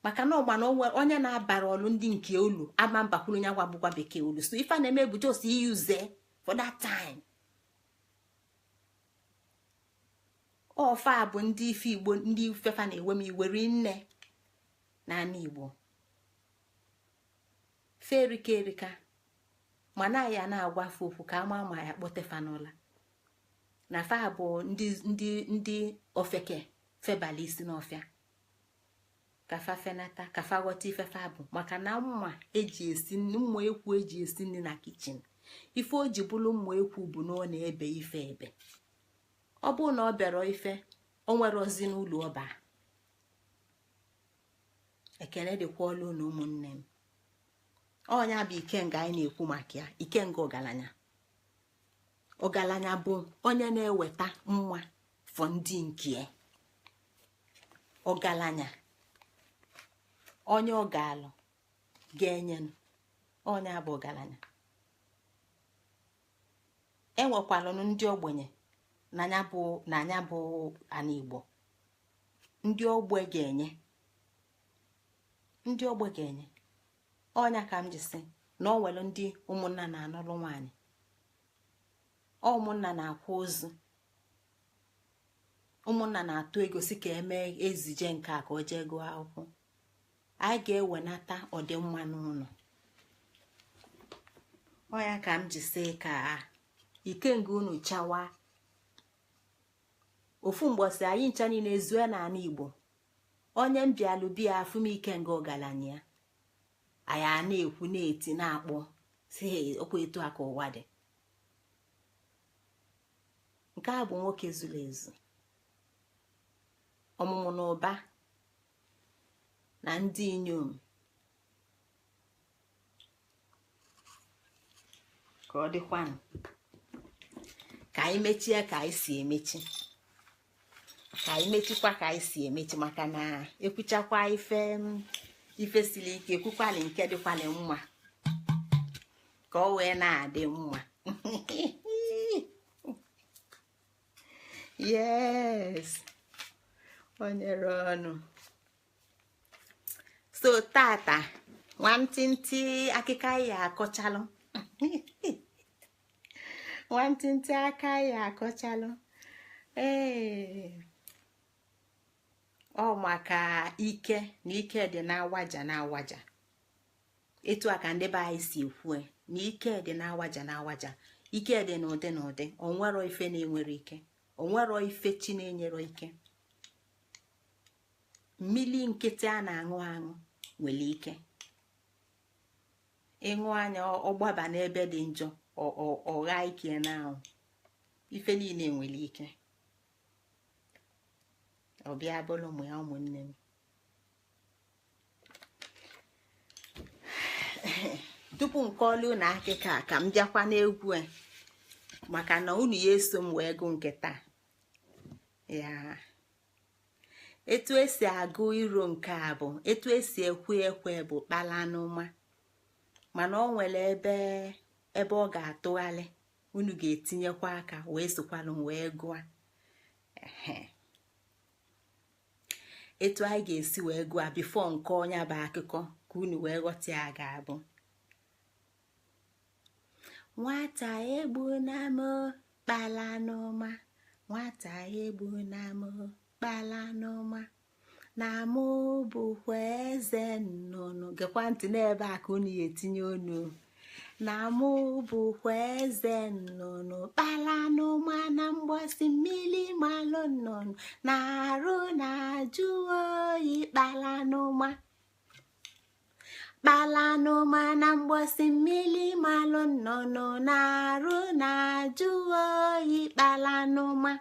Speaker 1: maka na ọgba na onye na-abara ọlụ ndị nke olu ama mbakwuru nya gwa bụkwa bekee olu so ife na-eme bụ just use for that time. ọfa bụ ndị ife Igbo ndị ifefa na-ewe m iwere nne na ana Igbo ferika mana ya na-agwafe okwu ka ama ma ya kpọtefa n'ụla na fa bụ ndị ofeke febala isi n'ọfịa kafa fenata kafa ghọta ifefe abụ maka na mma ekwu eji esi nri na kichin ife o ji bụrụ mma ekwu bụ na ọ na-ebe ife ebe ọ bụrụ na ọ bịara ife o nwere ozi n'ụlọ ọba. Ekene dịkwa ọlụ na ụmụnne m ọnya bụ Ikenga anyị na-ekwu maka ya. Ikenga Ogalanya. Ogalanya bụ onye na-eweta nwa fọ ndị nke Ogalanya onye ọ ga-alụ ga-enye onye bụ Ogalanya. Enwekwalụ ndị ogbenye na anya bụ ana Igbo ndị ogbe ga-enye ọnya ka m ji sị na ọ nwere ndị ụmụnna na-anọlụ nwaanyị ụmụnna na-akwa ozu ụmụnna na-atụ ego si ka eme ezije nke a ka o jee gụọ akwụkwọ. Anyị ga-ewenata ọdịmma n'ụlọ ọnya ka m ji sị ka Ikenga unu chawa ofu mgbọsị anyị ncha niile ezue n'ala Igbo onye mbialụ bia afụm Ikenga Ogalanya anyị a na-ekwu na-eti na-akpọ si okwu etu aka ụwa dị. Nke a bụ nwoke zuru ezu ọmụmụ na ụba na ndị inyom ka ọ dịkwanụ ka anyị mechie ka anyị si emechi ka anyị mechikwa ka anyị si emechi maka na ekwuchakwa ife siri ike ekwukwali nke dịkwali mma ka ọ wee na-adị mma. yes onyere ọnụ. So tata nwantịntị akịka ya akọchalụ nwantịntị aka ya akọchalụ ọ maka ike na ike dị na-awaja etu a ka ndị be anyị si ekwu na ike dị na-awaja ike dị n'ụdị onwero ife na-enwere ike onwero ife chi na-enyere ike. Mmili nkịtị a na-aṅụ nwere ike ịṅụ anya ọgbaba n'ebe dị njọ ọgha ike na ahụ ife niile nwere ike ọbịa bụrụ ụmụ ya ụmụnne m. Tupu nke ọlụ na akịka ka m bịakwa n'egwu maka na unu ya eso m wee gụ nke taa ya etu esi agụ iro nke a bụ etu esi ekwe bụ kpalanụma mana ọ nwere ebe ọ ga-atụgharị unu ga-etinyekwa aka wee sokwalụ wee gụa etu anyị ga-esi wee gụa bifo nke ọnya bụ akụkọ ka unu wee ghọta ya ga-abụ nwata egbuna m kpalanụma nwata egbuna m kpalanụma na mụ bụkwa eze nnụnụ gekwa ntị n'ebe a ka unu etinye onu na mụ bụkwa eze nnụnụ kpalanụma na mgbọsị mmiri malụ nnụnụ na arụ na-ajụ oyi kpalanụma na mgbọsị mmiri malụ nnụnụ na arụ na-ajụ oyi kpalanụma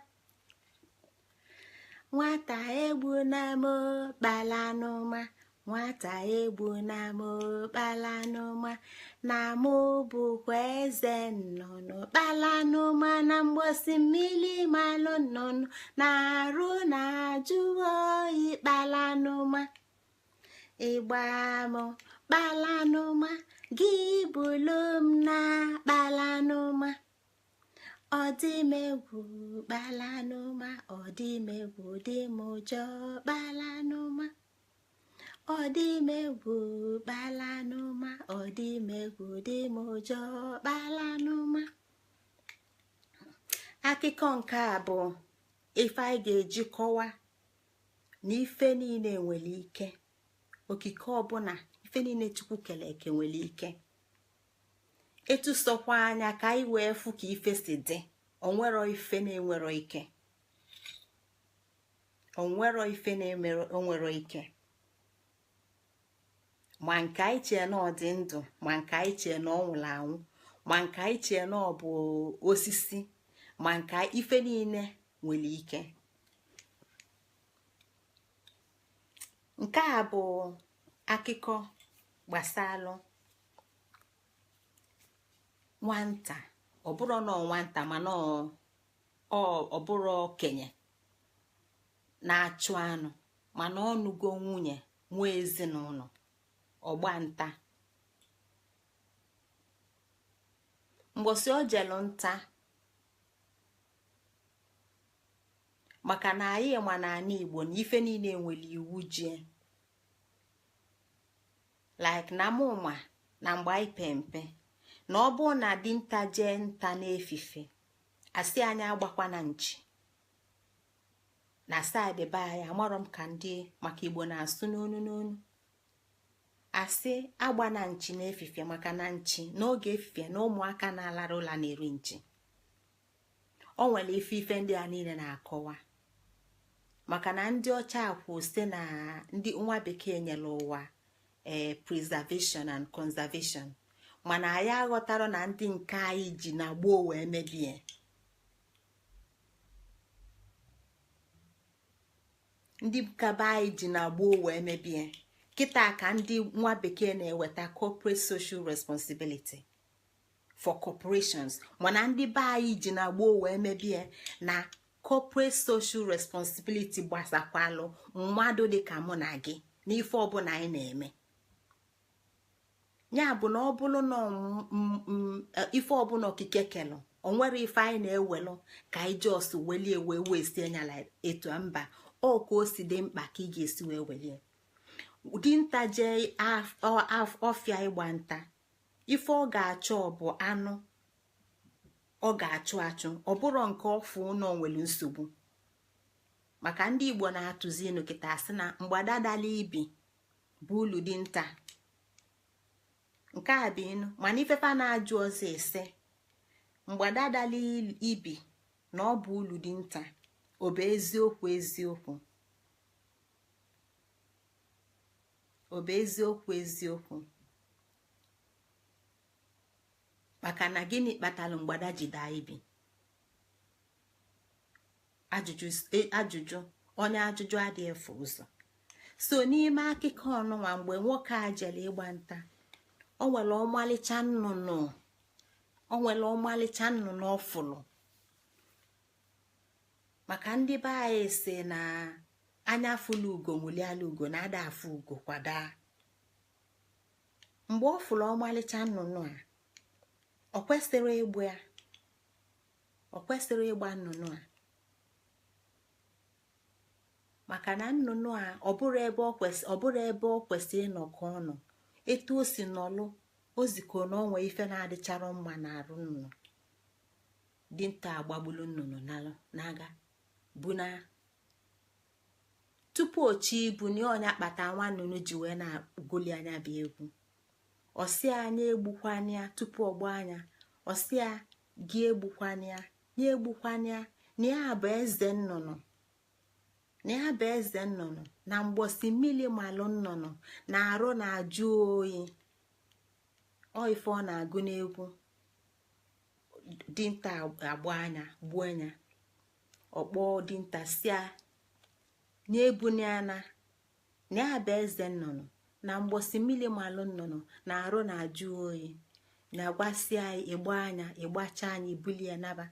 Speaker 1: nwata egbuna m kpalanụma nwata egbuna m kpalanụma na mụ bụkwa eze nnụnụ kpalanụma na mgbọsị mmiri malụ nnụnụ na arụ na-ajụ oyi kpalanụma ịgba m kpalanụma gị bụlụ m na kpalanụma ọ dị m egwu kpalanụma ọ dị m egwu dị m ụjọ kpalanụma ọ dị m egwu kpalanụma ọ dị m egwu dị m ụjọ kpalanụma. Akụkọ nke a bụ ife anyị ga-eji kọwa na ife niile nwere ike okike ọbụla ife niile Chukwu kere eke nwere ike etu sọkwa anya ka anyị wee fụ ka ife si dị onwero ife na-enwero ike onwero ife na-enwero ike ma nke anyị chee na ọ dị ndụ ma nke anyị chee na ọ nwụrụ anwụ ma nke anyị chee na ọ bụ osisi ma nke ife niile nwere ike. nke a bụ akụkọ gbasalụ nwata. ọ bụrụ na nwata mana ọ bụrụ okenye na-achụ anụ mana ọnụgo nwunye nwa ezinụlọ ọgba nta. mgbọsị o jelu nta maka na anyị ma na ana Igbo na ife niile nwere iwu jie like na mụma na mgbe anyị pempe na ọ bụ na dinta jee nta n'efife asị anyị agbakwa na nchi na saịdị be anyị. amarọ m ka ndị maka Igbo na-asụ n'onu n'onu asị agba na nchi n'efife maka na nchi n'oge efife na ụmụaka na-alara ụla na-eri nchi. o nwere ife ndị a niile na-akọwa maka na ndị ọcha akwụ site na ndị nwa bekee nyere ụwa preservation and conservation mana anyị aghọtara na ndị nke anyị ji na gboo wee mebie. ndị kaba anyị ji na gboo wee mebie kịta ka ndị nwa bekee na-eweta corporate social responsibility for corporations mana ndị be anyị ji na gboo wee mebie na corporate social responsibility gbasakwalụ mmadụ dịka mụ na gị n'ife ọbụla anyị na-eme. ya bụ na ọ bụrụ na ife ọbụla okike kelụ o nwere ife anyị na-ewelụ ka anyị jos welie wee sie nyala etu mba ọ ka o si dị mkpa ka ị ga-esi wee welie. dinta jee ọfịa ịgba nta ife ọ ga-achọ bụ anụ ọ ga-achụ achụ ọ bụrụ nke ọfụ na onwere nsogbu maka ndị Igbo na-atụzi inu kịta asị na mgbada dala ibi bụ ulu dinta. nke a bụ inu mana ifefa na-ajụ ọzọ ise mgbada dala ibi na ọ bụ ulu dinta ọ bụ eziokwu eziokwu ọ bụ eziokwu eziokwu maka na gịnị kpatalụ mgbada ji daa ibi. ajụjụ onye ajụjụ adịghị efu ụzọ. so n'ime akụkọ ọnụnwa mgbe nwoke a jere ịgba nta o nwere ọmalịcha nnụnụ ọfụlụ maka ndị be anyị si na anya afụlụ ugo nwụliala ugo na ada afụ ugo kwada. mgbe ọ fụrụ ọmalịcha nnụnụ a ọ kwesịrị igbu ya ọ kwesịrị ịgba nnụnụ a maka na nnụnụ a ọ bụrụ ebe ọ kwesịrị ịnọ ka ọ nọ etu o si nọlụ oziko na onwe ife na-adịchara mma na-arụ nnụnụ. dinta agbagbulu nnụnụ n'aga buna tupu ochi ibu na onye akpata nwa nnụnụ ji wee na-agụli anya bụ egwu ọsịa anya egbukwania tupu ọgba anya ọsịa gị egbukwania na ya bụ eze nnụnụ na mgbosi mmiri malụ nnụnụ na arụ na-ajụ oyi ọ ife ọ na-agụ n'egwu. dinta agba anya gbuo anya ọkpọ dinta sia na-ebuniana na ya bụ eze nnụnụ na mgbosi mmiri malụ nnụnụ na arụ na-ajụ oyi na-agwasị anyị ịgba anya ịgbacha anya ibulie naba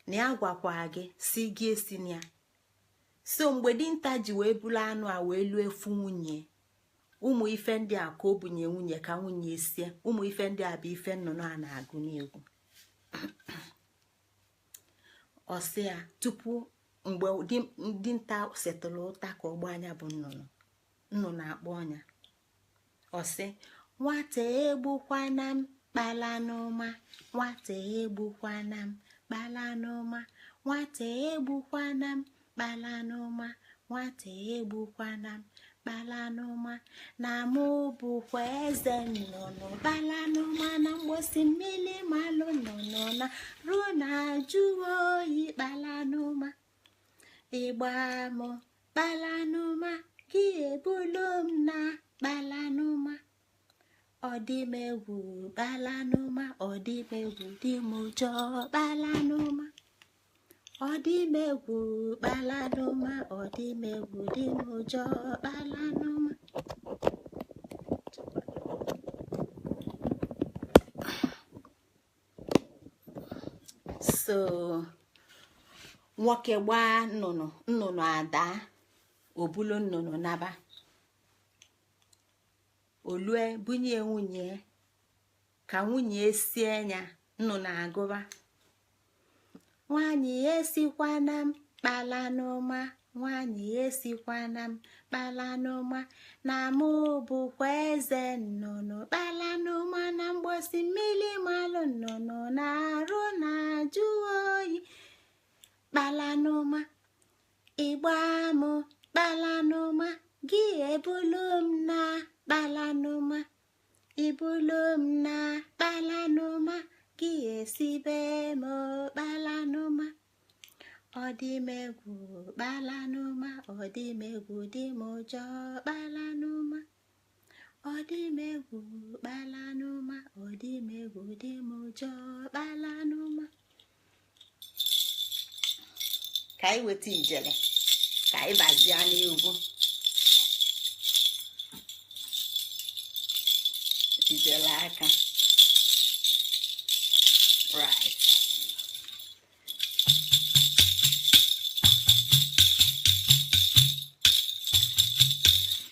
Speaker 1: na ya gwakwa gị si gị esi na ya. so mgbe dinta ji wee bulu anụ a wee lụọ efu nwunye ụmụ ife ndị a ka o bunye nwunye ka nwunye sie ụmụ ife ndị a bụ ife nnụnụ a na-agụ n'egwu. ọsị ya tupu mgbe dinta setụlụ ụta ka ọgba anya bụ nnụnụ akpọ ọnya ọsị nwata egbukwana m kpala n'ụma nwata egbukwana m kpala n'ụma nwata egbukwana m kpala n'ụma nwata egbukwana m kpala n'ụma na mụ bụkwa eze nnụnụ kpala n'ụma na mgbosi mmiri malụ nnụnụ na ruo na ajụ oyi kpala n'ụma ịgba m kpala n'ụma gị ebulu m na kpalanụma ọdịmegwu kpalanụma ọdịmegwu dị m ụjọ kpalanụma ọdịmegwu kpalanụma ọdịmegwu dị m ụjọ kpalanụma. So nwoke gbaa nnụnụ ada obulu nnụnụ naba olue bunye nwunye ka nwunye sie nya nnụnụ agụba nwanyị esikwana m kpalanụma nwanyị esikwana m kpalanụma na mụ bụkwa eze nnụnụ kpalanụma na mgbosi mmiri malụ nnụnụ na-arụ na-ajụ oyi kpalanụma ịgba m kpalanụma gị ebulu m na kpalanụma ibulu m na kpalanụma gị esibe m kpalanụma ọdịmegwu kpalanụma ọdịmegwu dị m ụjọ kpalanụma ọdịmegwu kpalanụma ọdịmegwu dị m ụjọ kpalanụma. Ka anyị weta ijele ka anyị bazie n'egwu ijele aka right.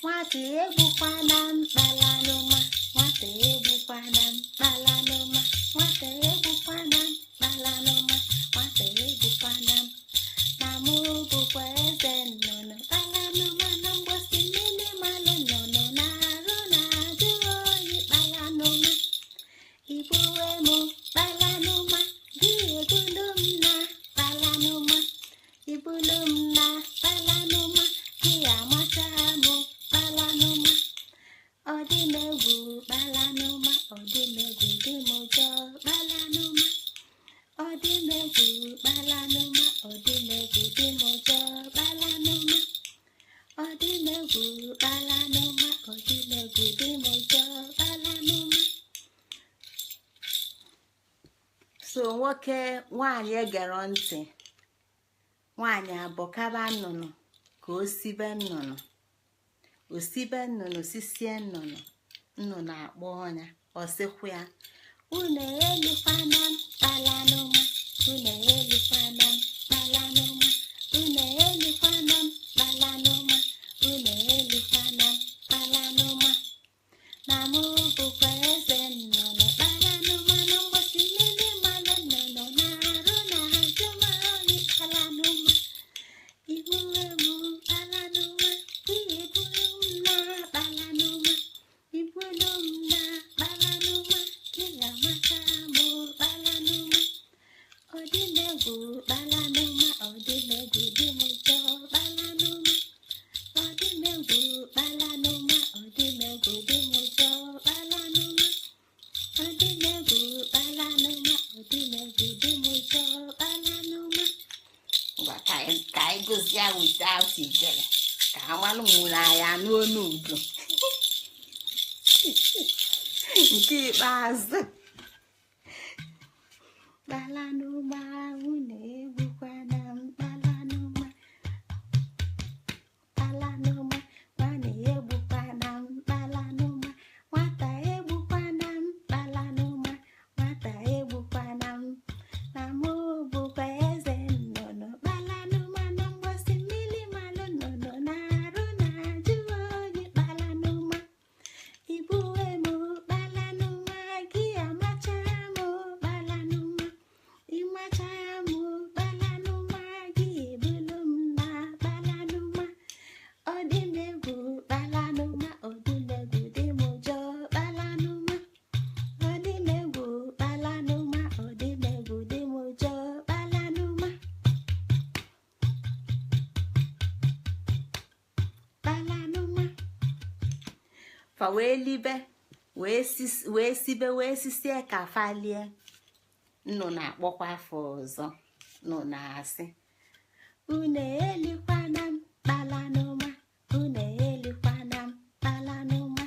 Speaker 1: Nwata egbukwana m kpalanụma nwata egbukwana m kpalanụma nwata egbukwana m kpalanụma nwata egbukwana m na mụ bụkwa eze nnụnụ kpalanụma na mgbosi mmiri malụ nnụnụ na-arụ na-ajụ oyi kpalanụma igbuwe m kpalanụma gị ebulu m na kpalanụma ibulu m na kpalanụma gị amacha m kpalanụma ọdịmegwu kpalanụma ọdịmegwu dị m ụjọ kpalanụma ọdịmegwu kpalanụma ọdịmegwu dị m ụjọ kpalanụma ọdịmegwu kpalanụma ọdịmegwu dị m ụjọ kpalanụma. So nwoke nwaanyị egere ntị nwaanyị abọkaba nnụnụ ka o sibe nnụnụ osibe nnụnụ sisie nnụnụ nnụnụ akpọ ọnya ọsịkwa ya unu elikwana m kpalanụma unu elikwana m kpalanụma unu elikwana m kpalanụma unu elikwana m kpalanụma na mụ bụkwa eze nnụnụ kpalanụma na mgbosi mmiri malụ nnụnụ na-arụ na-ajụ m oyi kpalanụma igbuwe m kpalanụma ibulu m na kpalanụma ibulu m na kpalanụma gị amaka m kpalanụma ọdịmegwu kpalanụma ọdịmegwu dị m ụjọ kpalanụma ọdịmegwu kpalanụma ọdịmegwu dị m ụjọ kpalanụma ọdịmegwu kpalanụma ọdịmegwu dị m ụjọ kpalanụma. Ngwa ka anyị gụzie without ijele ka ha malụ nwụrụ anya n'onu udo nke ikpeazụ kpalanụma unu egbukwana m kpalanụma kpalanụma nwana egbukwana m kpalanụma nwata egbukwana m kpalanụma nwata egbukwana m na mụ bụkwa eze nnụnụ kpalanụma na mgbosi mmiri malụ nnụnụ na-arụ na-ajụ oyi kpalanụma igbuwe m kpalanụma gị amacha m kpalanụma ịmacha m kpalanụma gị ebulu m na kpalanụma ọdịmegwu kpalanụma ọdịmegwu dị m ụjọ kpalanụma ọdịmegwu kpalanụma ọdịmegwu dị m ụjọ kpalanụma kpalanụma fa wee libe wee sibe wee sisie ka falie nnụnụ akpọkwa afọ ọzọ nnụnụ asị unu elikwana m kpalanụma unu elikwana m kpalanụma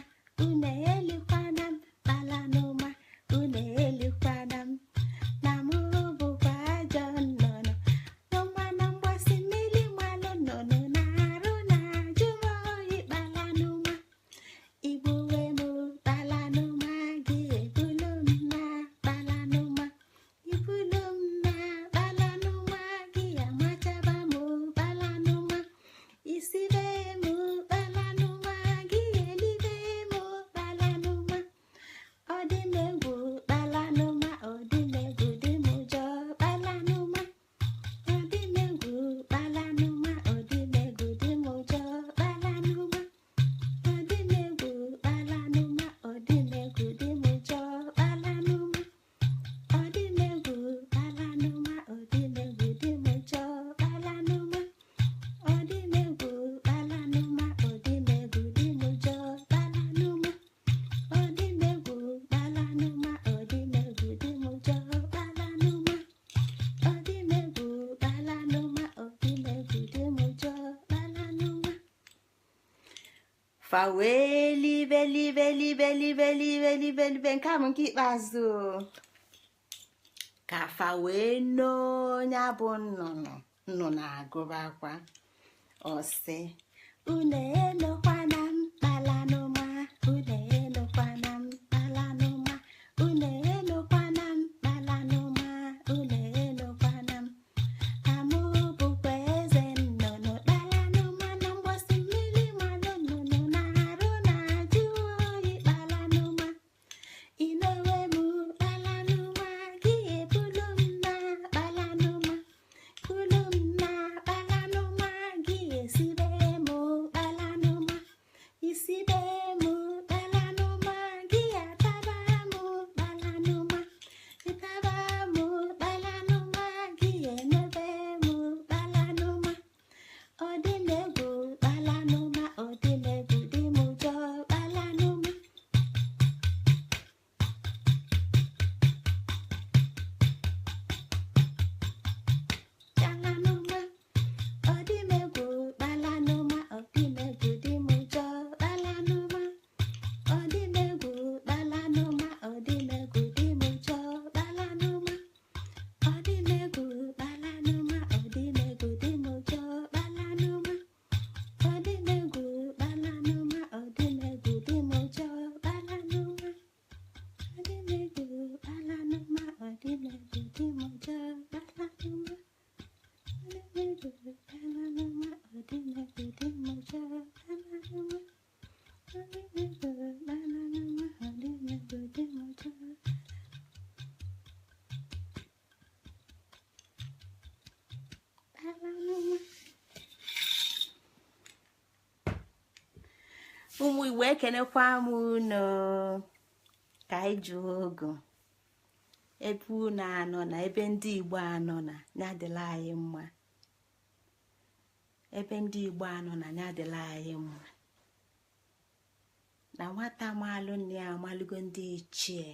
Speaker 1: fa wee libe nke a bụ nke ikpeazụ ka fa wee n'onye bụ nnụnụ na-agụba akwa ọsị unu enokwana mkpala n'ụma unu enokwana mkpala n'ụma unu enokwana mkpala n'ụma unu enokwana amụ bụkwa eze nnụnụ kpala n'ụma na mgbọsị mmiri mmanụ nnụnụ na-arụ na-ajụ oyi kpala n'ụma inowe m kpala n'ụma gị ebulu m na kpala n'ụma kulu m na kpala n'ụma gị esibe m kpala n'ụma isibe m kpala n'ụma gị ataba m kpala n'ụma ịtaba m kpala n'ụma gị enebe m kpala n'ụma ọ dị m egwu kpala n'ụma ọ dị m egwu dị m ụjọ kpala n'ụma kpala n'ụma ọ dị m egwu kpala n'ụma ọ dị m egwu dị m ụjọ kpala n'ụma ọ dị m egwu kpala n'ụma ọ dị m egwu dị m ụjọ kpala n'ụma ọ dị m egwu kpala n'ụma ọ dị m egwu dị m ụjọ kpala n'ụma ọ dị m egwu kpala n'ụma ọ dị m egwu dị m ụjọ kpala n'ụma ọ dị m egwu kpala n'ụma ọ dị m egwu dị m ụjọ kpala n'ụma ụmụ Igbo ekenekwa m unu ka anyị jụọ ogo ebe unu anọ na ebe ndị Igbo anọ na ya dịla anyị mma ebe ndị Igbo anọ na ya dịla anyị mma na nwata malụ nne ya amalụgo ndị ichie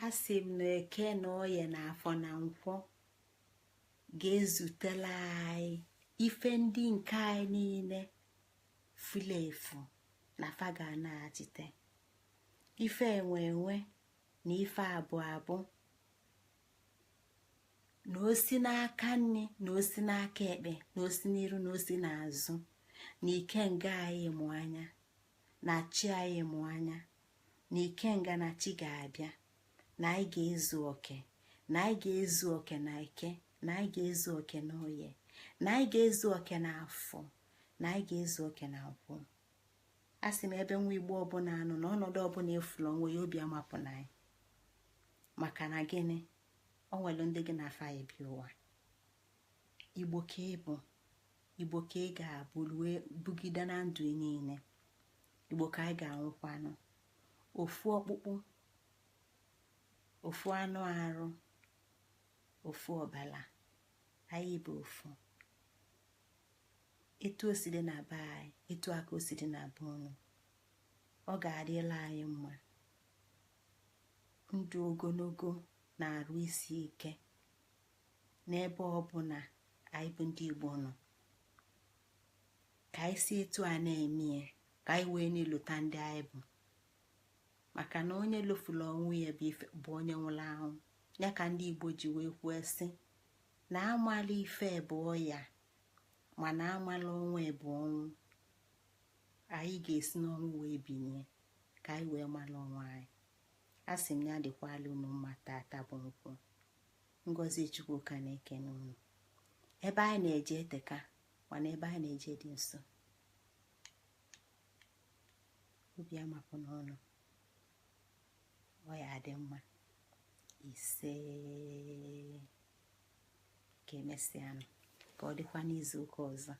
Speaker 1: asị m na eke na oye na afọ na nkwọ ga-ezutela anyị ife ndị nke anyị niile furu efu na fa ga na-achite ife enwe na ife abụ na osi n'aka nri na osi n'aka ekpe na osi n'iru na osi n'azụ na ikenga anyị mụ anya na chi anyị mụ anya na ikenga na chi ga-abịa na anyị ga-ezu oke na anyị ga-ezu oke na ike na anyị ga-ezu oke na oye na anyị ga-ezu oke na afọ na anyị ga-ezu oke na nkwụ a sị m ebe nwa Igbo ọbụla anọ na ọnọdụ ọbụla efula onwe ya obi amapụ na anyị maka na gịnị o nwere ndị gị na-afa ya bi ụwa Igbo ka ịbụ Igbo ka ị ga-abụ rue bugide na ndụ niile Igbo ka anyị ga-anwụkwanụ ofu ọkpụkpụ ofu anụ arụ ofu ọbala anyị bụ ofu etu o si dị na be anyị etu aka o si dị na be unu ọ ga-adịla anyị mma ndụ ogologo na-arụ isi ike n'ebe ọbụla anyị bụ ndị Igbo nọ ka anyị si etu a na-eme ka anyị wee n'ịlụta ndị anyị bụ maka na onye lofula ọnwụ ya bụ onye nwụrụ anwụ ya ka ndị Igbo ji wee kwuo sị na amala ife bụ ọya mana amala ọnwa bụ ọnwụ anyị ga-esi n'ọnwụ wee binye ka anyị wee mara ọnwa anyị a sị m ya dịkwala unu mma tata bụ nkwụ Ngozi Chukwuka na-ekene unu ebe anyị na-eje eteka mana ebe anyị na-eje dị nso obi amapụ n'ọnụ ọ ya dị mma ise ka emesịanụ ka ọ dịkwa n'izu ụka ọzọ